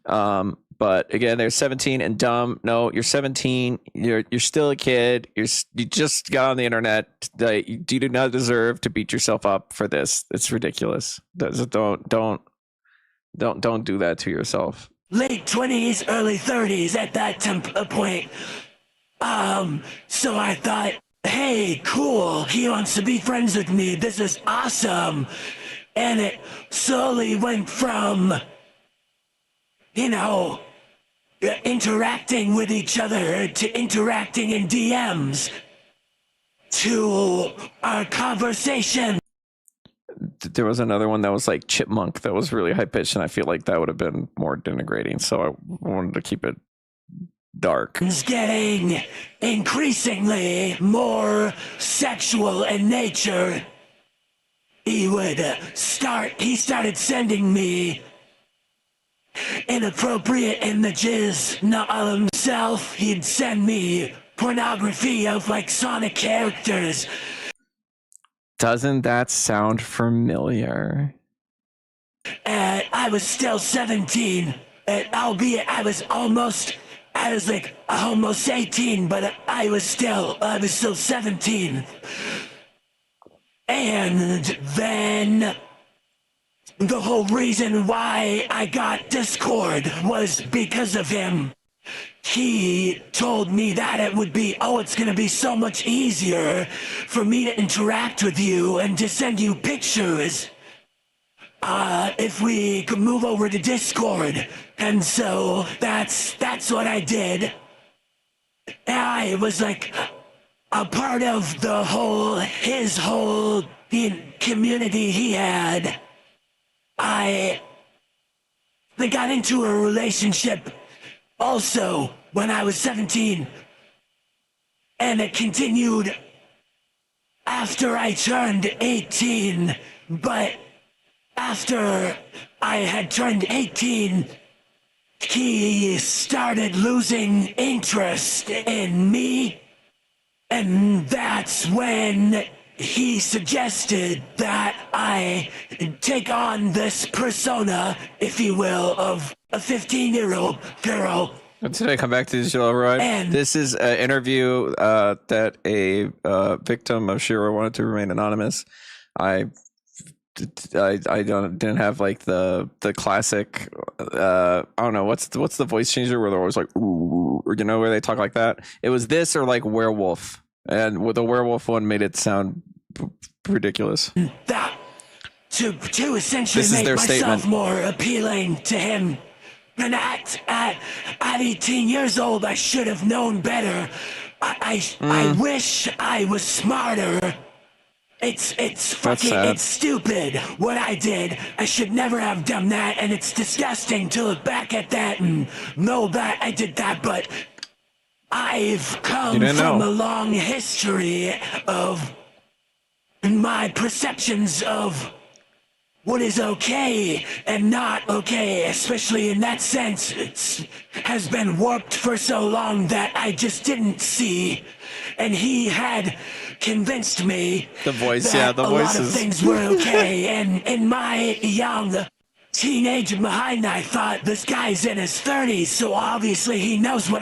But again, they're 17 and dumb. No, you're 17. You're still a kid. You just got on the internet. You do not deserve to beat yourself up for this. It's ridiculous. Don't do that to yourself. Late 20s, early 30s at that point. So I thought, hey, cool, he wants to be friends with me. This is awesome. And it slowly went from, interacting with each other to interacting in DMs to our conversation. There was another one that was like chipmunk that was really high pitched, and I feel like that would have been more denigrating, so I wanted to keep it dark. It's getting increasingly more sexual in nature. He started sending me inappropriate images, not of himself. He'd send me pornography of like Sonic characters. Doesn't that sound familiar? I was still 17, albeit I was almost 18, but I was still 17. And then the whole reason why I got Discord was because of him. he told me that it would be, it's gonna be so much easier for me to interact with you and to send you pictures if we could move over to Discord. And so that's what I did. I was like a part of his whole community he had. I got into a relationship also when I was 17, and it continued after I turned 18, but after I had turned 18, he started losing interest in me, and that's when he suggested that I take on this persona, if you will, of a 15-year-old girl. Today, come back to the show, right? This is an interview that a victim of Shiro wanted to remain anonymous. I didn't have like the classic I don't know what's the voice changer where they're always like ooh, or where they talk like that. It was this or like werewolf, and with the werewolf one made it sound ridiculous. That to essentially make myself statement more appealing to him. And at 18 years old, I should have known better. I wish I was smarter. It's fucking, it's stupid what I did. I should never have done that, and it's disgusting to look back at that and know that I did that, but I've come from a long history of my perceptions of what is okay and not okay, especially in that sense. It has been warped for so long that I just didn't see, and he had convinced me the voice, that the a voices. lot of things were okay. And in my young teenage mind, I thought this guy's in his 30s, so obviously he knows what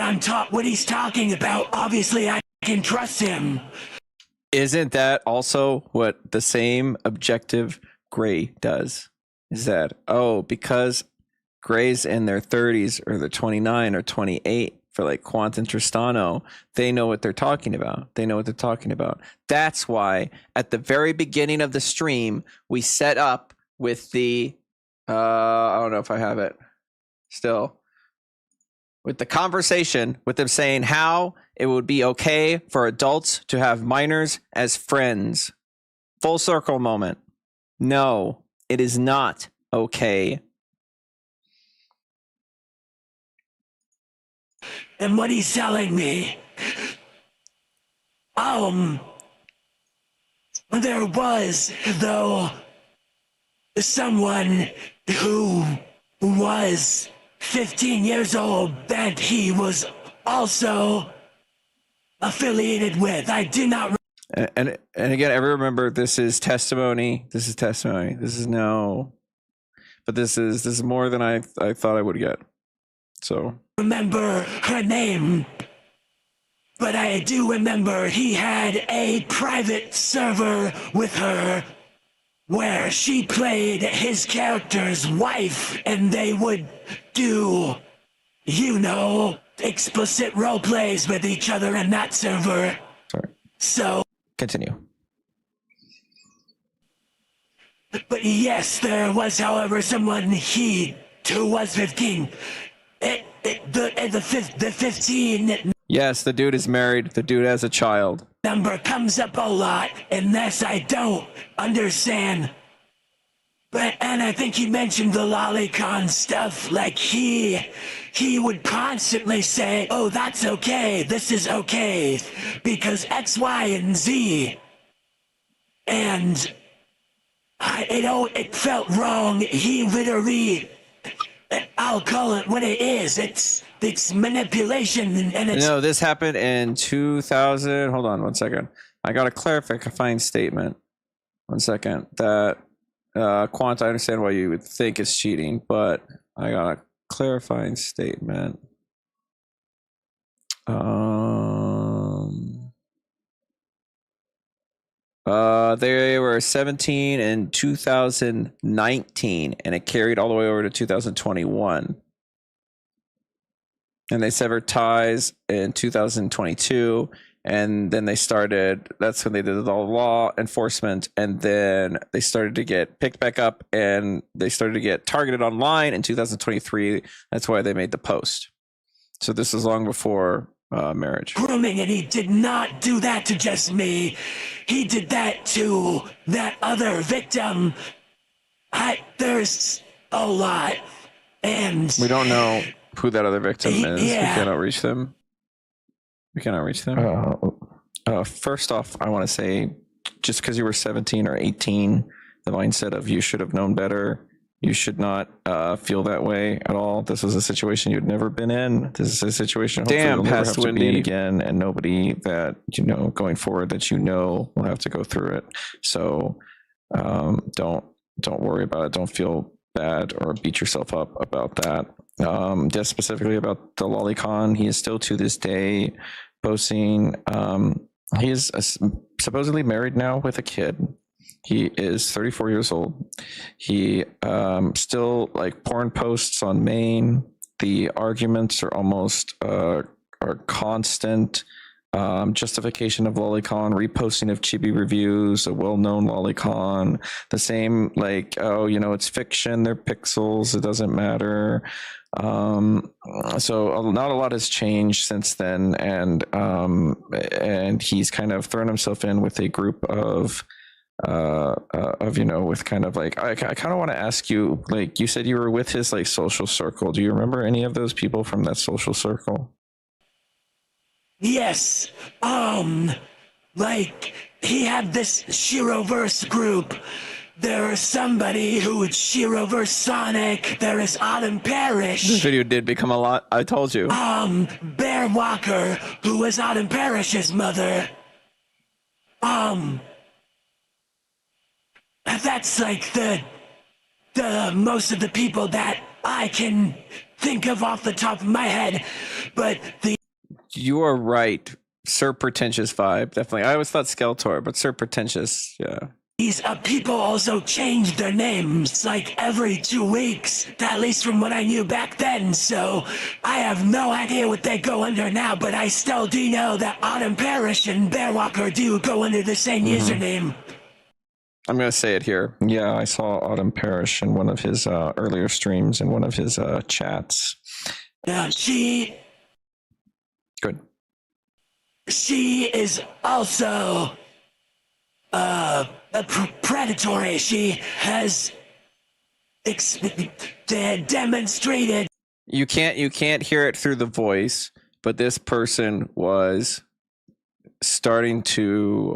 he's talking about. Obviously, I can trust him. Isn't that also what the same objective Gray does? Is that because Gray's in their 30s or they're 29 or 28 for like Quentin Tristano, they know what they're talking about. That's why at the very beginning of the stream we set up with the I don't know if I have it still, with the conversation with them saying how it would be okay for adults to have minors as friends. Full circle moment. No, it is not okay. And what he's telling me, there was, though, someone who was 15 years old that he was also affiliated with. I do not. And again, ever remember, this is testimony. This is no, but this is more than I thought I would get. So remember her name, but I do remember he had a private server with her where she played his character's wife, and they would do, explicit role plays with each other in that server. Sorry. So continue. But yes, there was, however, someone who was 15. The 15 Yes, the dude is married. The dude has a child. Number comes up a lot, and this I don't understand. And I think he mentioned the lolicon stuff, like he would constantly say, oh, that's okay, this is okay, because X, Y, and Z. And it felt wrong. He literally, I'll call it what it is. It's manipulation, and it's... No, this happened in 2000. Hold on one second. I got a clarifying statement. One second. That Quant, I understand why you would think it's cheating, but I got a clarifying statement. They were 17 in 2019, and it carried all the way over to 2021. and they severed ties in 2022. And then that's when they did all the law enforcement. And then they started to get picked back up and they started to get targeted online in 2023. That's why they made the post. So this is long before marriage. Grooming, and he did not do that to just me. He did that to that other victim. There's a lot. And we don't know who that other victim is. Yeah. We cannot reach them. First off, I want to say, just because you were 17 or 18, the mindset of you should have known better. You should not feel that way at all. This was a situation you'd never been in. This is a situation hopefully you'll never have to be in again, and nobody that going forward that will have to go through it. So don't worry about it. Don't feel bad or beat yourself up about that. Just specifically about the lolicon, he is still to this day posting. He is supposedly married now with a kid. He is 34 years old. He still like porn posts on Maine. The arguments are almost are constant. Justification of lolicon, reposting of chibi reviews, a well-known lolicon. The same like, it's fiction. They're pixels. It doesn't matter. So not a lot has changed since then, and he's kind of thrown himself in with a group of with kind of like, I kind of want to ask you, like, you said you were with his like social circle. Do you remember any of those people from that social circle? Yes. Like, he had this Shiroverse group. There is somebody who would Shiroverse Sonic. There is Autumn Parrish. This video did become a lot. I told you. Bear Walker, who was Autumn Parrish's mother. That's like the most of the people that I can think of off the top of my head. But you are right. Sir Pretentious vibe, definitely. I always thought Skeletor, but Sir Pretentious, yeah. These people also change their names like every 2 weeks, at least from what I knew back then, so I have no idea what they go under now, but I still do know that Autumn Parrish and Bear Walker do go under the same username. I'm going to say it here. Yeah, I saw Autumn Parrish in one of his earlier streams, in one of his chats. Good. She is also predatory. She has demonstrated. You can't hear it through the voice, but this person was starting to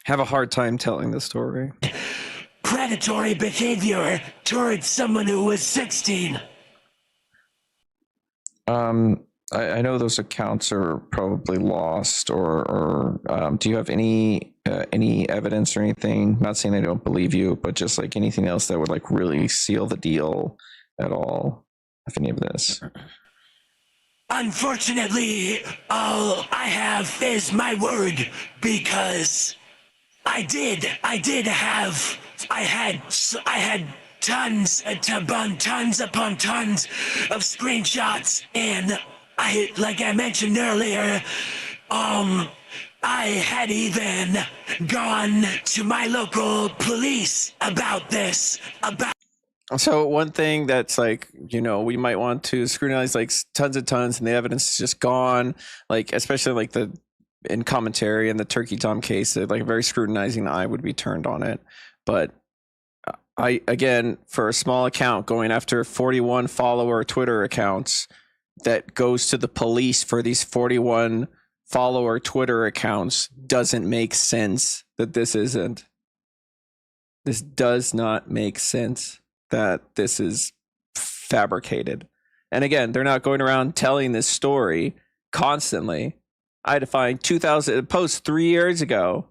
have a hard time telling the story. Predatory behavior towards someone who was 16. I know those accounts are probably lost, or do you have any evidence or anything? Not saying I don't believe you, but just like anything else that would like really seal the deal at all, if any of this. Unfortunately, all I have is my word, because I had tons upon tons of screenshots, and like I mentioned earlier, I had even gone to my local police about this. So one thing that's like, we might want to scrutinize like tons and the evidence is just gone, like especially like in commentary in the Turkey Tom case, like a very scrutinizing eye would be turned on it. But again, for a small account going after 41 follower Twitter accounts, that goes to the police for these 41 follower Twitter accounts, doesn't make sense that this does not make sense that this is fabricated. And again, they're not going around telling this story constantly. I had to find 2,000 posts 3 years ago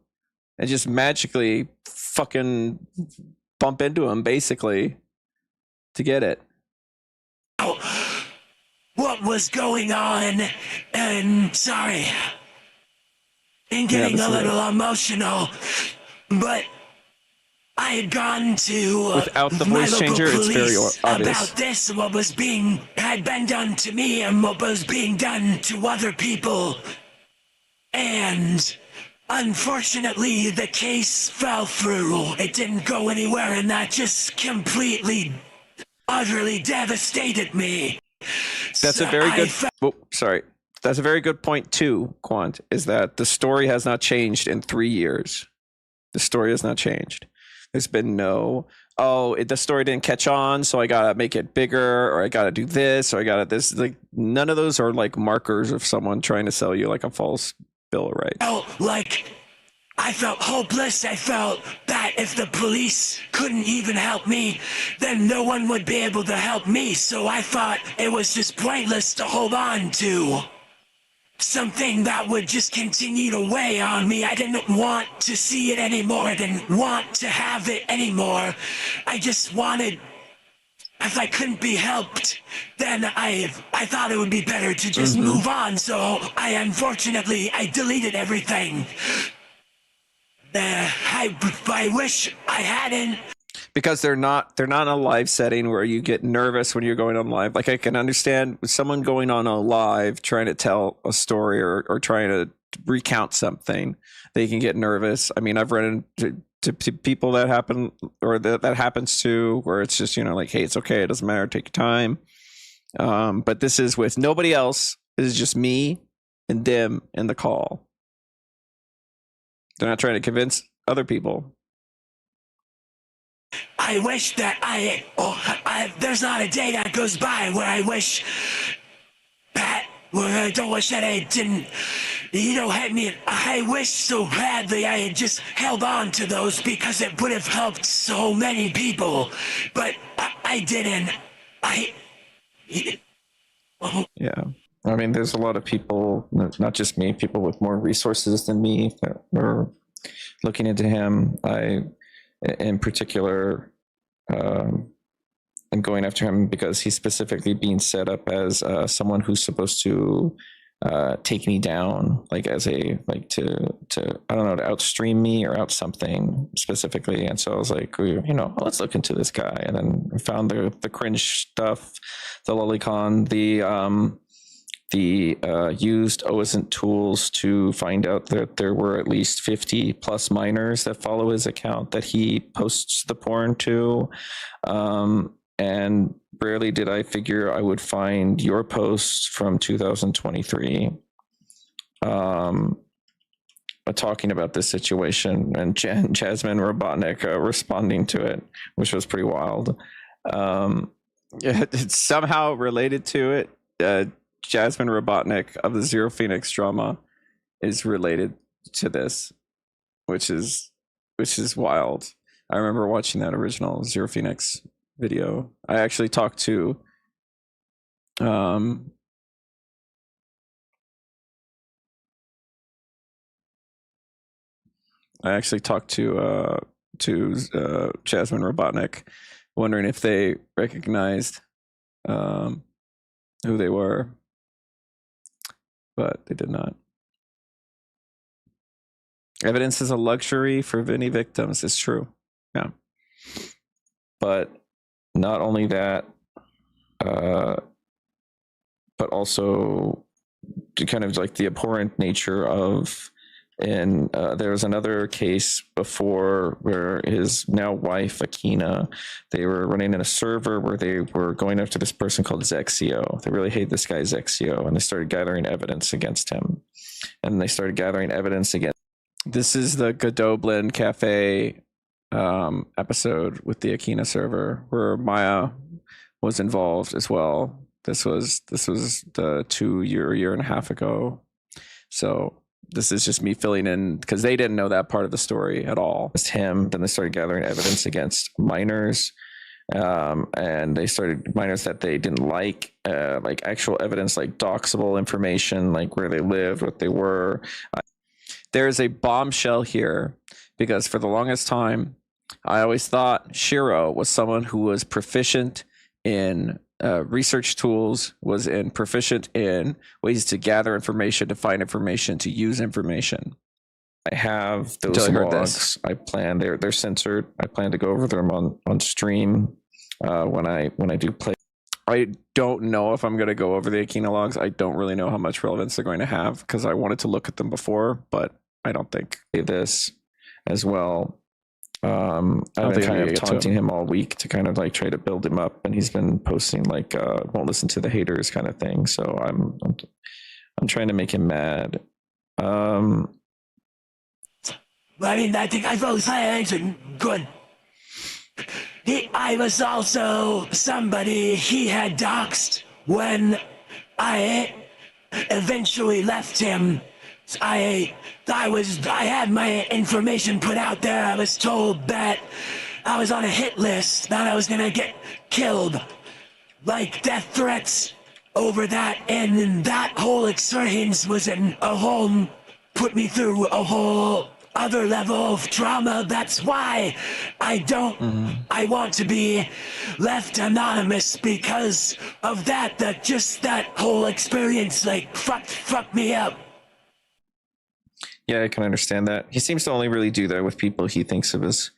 and just magically fucking bump into them basically to get it. What was going on? And sorry, and getting a little emotional, but I had gone to Without the my voice local changer, it's very police obvious. about this, what had been done to me and what was being done to other people. And unfortunately, the case fell through. It didn't go anywhere, and that just completely, utterly devastated me. That's a very good. Sorry. That's a very good point too, Quant, is that the story has not changed in 3 years. The story has not changed. There's been no, the story didn't catch on, so I gotta make it bigger, or I gotta do this, or I gotta this. Like, none of those are like markers of someone trying to sell you like a false bill of rights. I felt hopeless. I felt that if the police couldn't even help me, then no one would be able to help me. So I thought it was just pointless to hold on to something that would just continue to weigh on me. I didn't want to see it anymore. I didn't want to have it anymore. I just wanted, if I couldn't be helped, then I thought it would be better to just move on. So I deleted everything. I wish I hadn't. Because they're not in a live setting where you get nervous when you're going on live. Like, I can understand someone going on a live trying to tell a story or trying to recount something, they can get nervous. I mean, I've run into people that happen, or that happens to, where it's just, like, hey, it's okay, it doesn't matter, take your time. But this is with nobody else. This is just me and them in the call. They're not trying to convince other people. I wish that there's not a day that goes by where I wish where I don't wish that I didn't, hit me. I wish so badly I had just held on to those, because it would have helped so many people. But I didn't. Yeah. I mean, there's a lot of people, not just me, people with more resources than me that were looking into him. In particular, I'm going after him because he's specifically being set up as someone who's supposed to take me down, like to I don't know, to outstream me or out something specifically. And so I was like, let's look into this guy. And then I found the cringe stuff, the lolicon, the used OSINT tools to find out that there were at least 50 plus minors that follow his account that he posts the porn to. And rarely did I figure I would find your posts from 2023 talking about this situation, and Jasmine Robotnik responding to it, which was pretty wild. It's somehow related to it. Jasmine Robotnik of the Zero Phoenix drama is related to this, which is wild. I remember watching that original Zero Phoenix video. I actually talked to Jasmine Robotnik, wondering if they recognized who they were, but they did not. Evidence is a luxury for many victims. It's true. Yeah. But not only that, but also kind of like the abhorrent nature of, and there was another case before where his now wife, Akina, they were running in a server where they were going after this person called Zexio. They really hate this guy, Zexio, and they started gathering evidence against him. And they started gathering evidence against. This is the Godoblin Cafe episode with the Akina server where Maya was involved as well. This was the year and a half ago. So this is just me filling in because they didn't know that part of the story at all. It's him. Then they started gathering evidence against minors, and they started minors that they didn't like actual evidence, like doxable information, like where they lived, what they were. There is a bombshell here because for the longest time, I always thought Shiro was someone who was proficient in research tools, was proficient in ways to gather information, to find information, to use information. I have those logs. I plan they're censored. I plan to go over them on stream when I do play. I don't know if I'm going to go over the Aquino logs. I don't really know how much relevance they're going to have because I wanted to look at them before, but I don't think this as well. I've been kind of taunting him all week to kind of like try to build him up, and he's been posting like won't listen to the haters kind of thing. So I'm trying to make him mad. I mean, I think I both sides and good. I was also somebody he had doxed when I eventually left him. I had my information put out there. I was told that I was on a hit list, that I was gonna get killed. Like death threats over that, and that whole experience was put me through a whole other level of trauma. That's why I want to be left anonymous because of that whole experience like fucked me up. Yeah, I can understand that. He seems to only really do that with people he thinks of as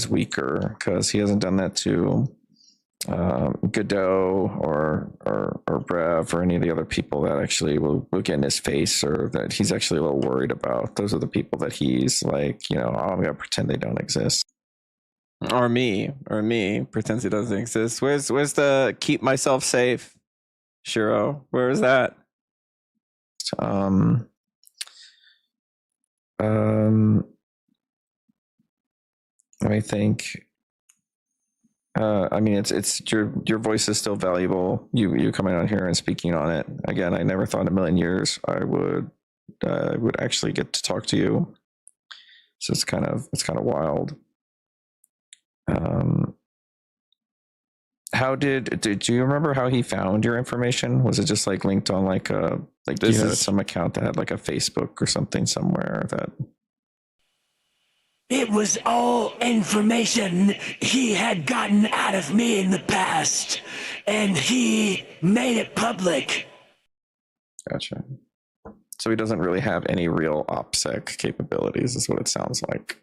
weaker, because he hasn't done that to Godot or Brev or any of the other people that actually will get in his face or that he's actually a little worried about. Those are the people that he's like, oh, I'm gonna pretend they don't exist. Or me pretends he doesn't exist. Where's the keep myself safe, Shiro? Where is that? Let me think. I mean, it's your voice is still valuable. You coming on here and speaking on it. Again, I never thought in a million years I would actually get to talk to you. So it's kind of wild. How did you remember how he found your information? Was it just like linked on like you had some account that had like a Facebook or something somewhere that? It was all information he had gotten out of me in the past, and he made it public. Gotcha. So he doesn't really have any real OPSEC capabilities, is what it sounds like.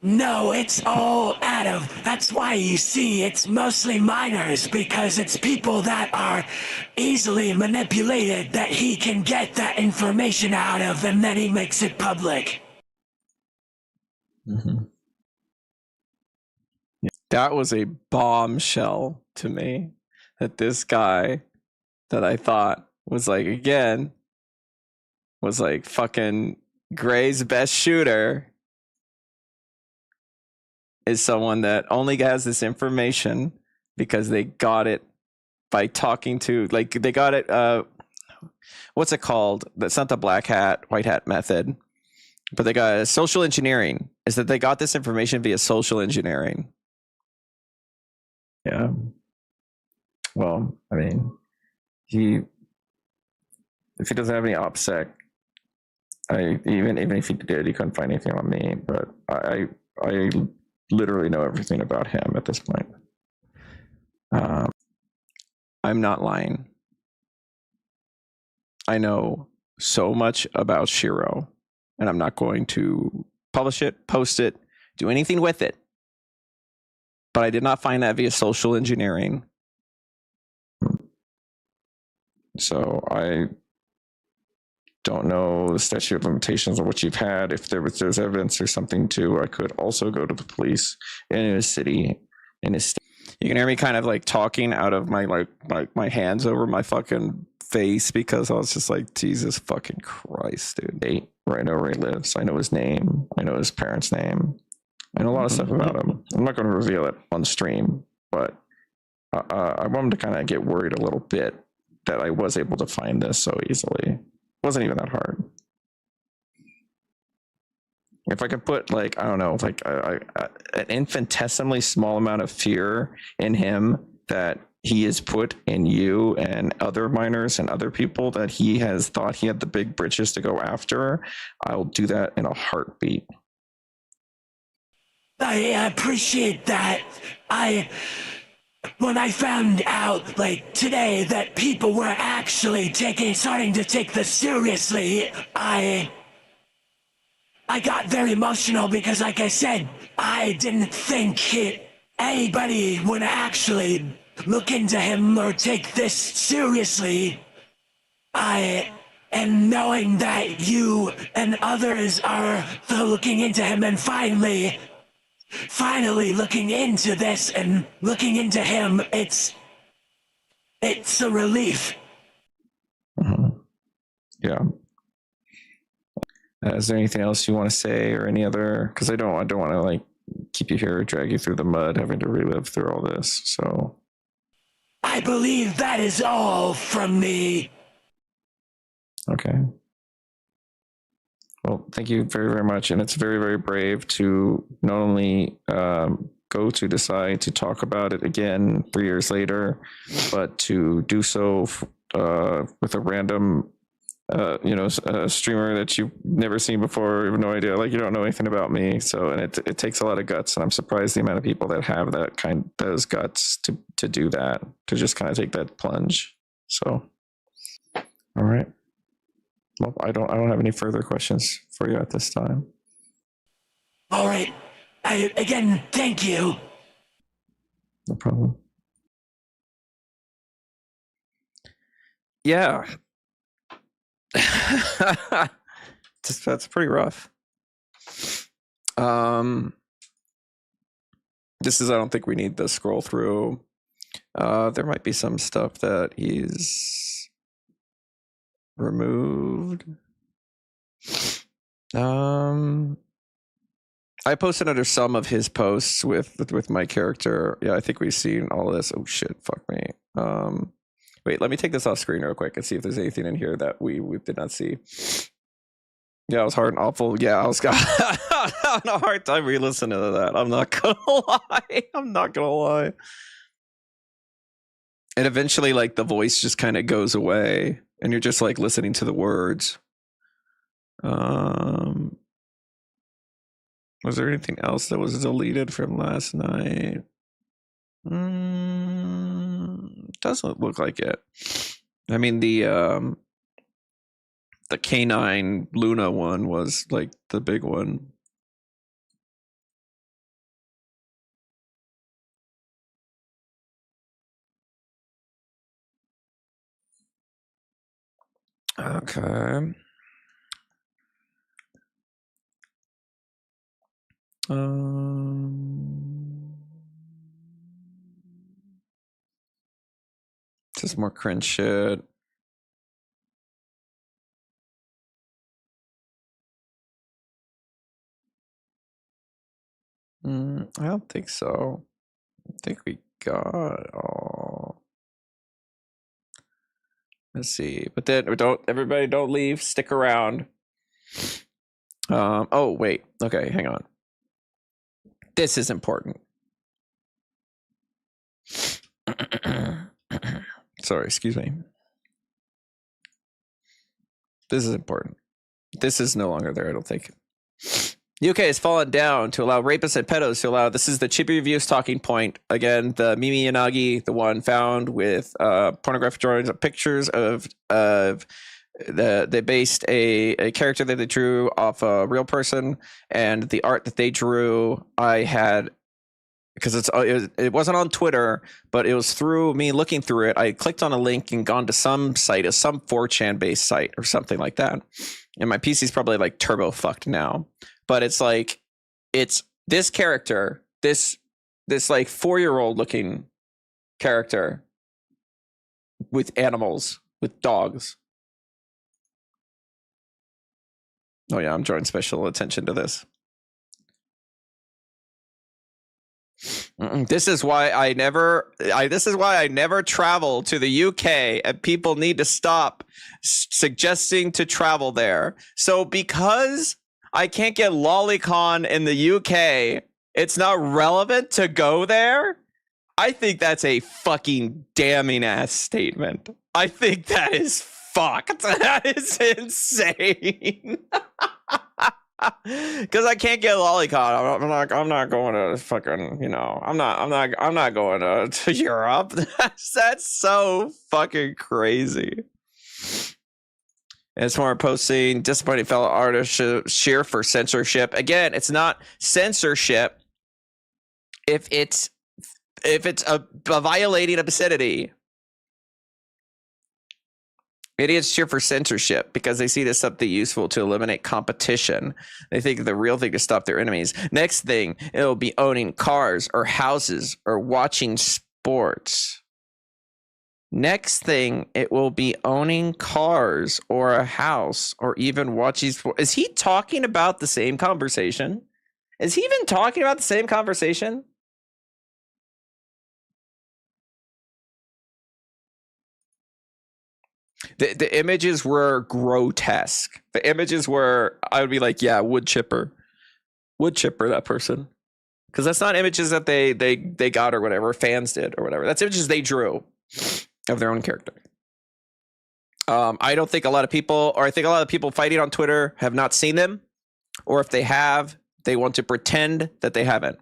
No, it's all that's why you see it's mostly minors, because it's people that are easily manipulated that he can get that information out of, and then he makes it public. Mm-hmm. That was a bombshell to me, that this guy that I thought was like, again, was like fucking Gray's best shooter is someone that only has this information because they got it by talking to, like, they got it, what's it called? That's not the black hat, white hat method. But they got social engineering, is that they got this information via social engineering. Yeah. Well, I mean, if he doesn't have any OPSEC, even if he did, he couldn't find anything on me. But I literally know everything about him at this point. I'm not lying. I know so much about Shiro. And I'm not going to publish it, post it, do anything with it. But I did not find that via social engineering. So I don't know the statute of limitations of what you've had. If there's evidence or something too, I could also go to the police in his city, in his state. You can hear me kind of like talking out of my my hands over my fucking face because I was just like, Jesus fucking Christ, dude. Right, I know where he lives. I know his name. I know his parents' name. I know a lot of stuff about him. I'm not going to reveal it on stream, but I want him to kind of get worried a little bit that I was able to find this so easily. It wasn't even that hard. If I could put like, I don't know, like an infinitesimally small amount of fear in him that he has put in you and other minors and other people that he has thought he had the big britches to go after, I'll do that in a heartbeat. I appreciate that. When I found out, like, today that people were actually starting to take this seriously, I got very emotional because, like I said, I didn't think anybody would actually look into him or take this seriously. And knowing that you and others are looking into him and finally looking into this and looking into him, it's a relief. Mhm. Yeah. Is there anything else you want to say, or any other? Because I don't want to like keep you here, drag you through the mud, having to relive through all this. So I believe that is all from me. okay. Well, thank you very, very much, and it's very, very brave to not only go to decide to talk about it again 3 years later, but to do so with a random a streamer that you've never seen before, you have no idea, like you don't know anything about me. So, and it takes a lot of guts, and I'm surprised the amount of people that have those guts to do that, to just kind of take that plunge. So, all right. Well, I don't have any further questions for you at this time. All right. Again, thank you. No problem. Yeah. That's pretty rough. This is, I don't think we need to scroll through. There might be some stuff that he's removed. I posted under some of his posts with my character. Yeah, I think we've seen all of this. Oh shit, fuck me. Wait, let me take this off screen real quick and see if there's anything in here that we did not see. Yeah, it was hard and awful. Yeah, I was having a hard time re-listening to that. I'm not gonna lie. And eventually, like, the voice just kind of goes away, and you're just like listening to the words. Was there anything else that was deleted from last night? Doesn't look like it. I mean, the canine Luna one was like the big one. Okay. Just more cringe shit. I don't think so. I think we got all. Let's see. But then everybody don't leave. Stick around. Oh, wait. Okay, hang on. This is important. Sorry, excuse me. This is important. This is no longer there, I don't think. The UK has fallen down to allow rapists and pedos to allow. This is the Chibi Reviews talking point. Again, the Mimi Yanagi, the one found with pornographic drawings of pictures of they based a character that they drew off a real person, and the art that they drew, I had, because it wasn't on Twitter, but it was through me looking through it. I clicked on a link and gone to some site, some 4chan based site or something like that. And my PC's probably like turbo fucked now. But it's like, it's this character, this like 4-year-old looking character with animals, with dogs. Oh yeah, I'm drawing special attention to this. This is why I never travel to the UK, and people need to stop suggesting to travel there. So because I can't get lolicon in the UK, it's not relevant to go there? I think that's a fucking damning ass statement. I think that is fucked. That is insane. Because I can't get lolicon. I'm not going to fucking, I'm not going to Europe. That's so fucking crazy. It's more posting disappointing fellow artist cheer for censorship. Again, it's not censorship if it's a violating obscenity. Idiots cheer for censorship because they see this something useful to eliminate competition. They think the real thing is stop their enemies. Next thing, it'll be owning cars or houses or watching sports. Next thing, it will be owning cars or a house or even watching sports. Is he talking about the same conversation? Is he even talking about the same conversation? The images were grotesque. The images were, I would be like, yeah, wood chipper that person. Because that's not images that they got or whatever, fans did or whatever. That's images they drew of their own character. I don't think a lot of people, or I think a lot of people fighting on Twitter have not seen them, or if they have, they want to pretend that they haven't.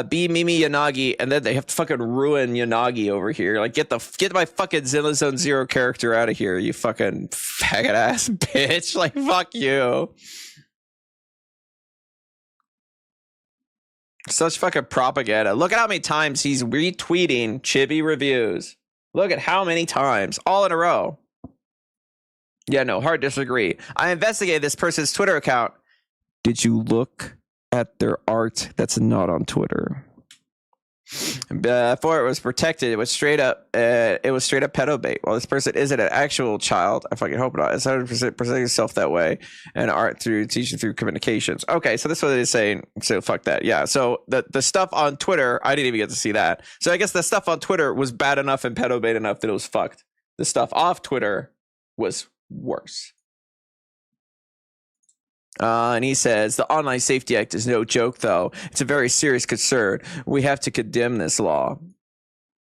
Be Mimi Yanagi, and then they have to fucking ruin Yanagi over here. Like, get my fucking Zone Zero character out of here, you fucking faggot ass bitch. Like, fuck you. Such fucking propaganda. Look at how many times he's retweeting Chibi reviews. Look at how many times, all in a row. Yeah, no, hard disagree. I investigated this person's Twitter account. Did you look at their art that's not on Twitter? Before it was protected, it was straight up pedo bait. Well, this person isn't an actual child. I fucking hope not. It's 100% presenting yourself that way, and art through teaching through communications. Okay, so this is what it is saying. So fuck that. Yeah. So the stuff on Twitter, I didn't even get to see that. So I guess the stuff on Twitter was bad enough and pedo bait enough that it was fucked. The stuff off Twitter was worse. And he says, the Online Safety Act is no joke, though. It's a very serious concern. We have to condemn this law.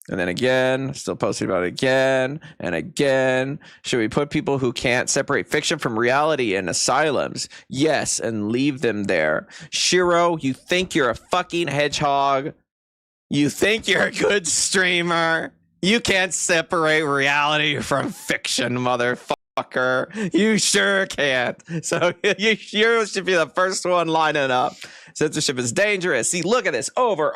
And then again, still posting about it again and again. Should we put people who can't separate fiction from reality in asylums? Yes, and leave them there. Shiro, you think you're a fucking hedgehog? You think you're a good streamer? You can't separate reality from fiction, motherfucker. You sure can't. So you should be the first one lining up. Censorship is dangerous. See, look at this. Over.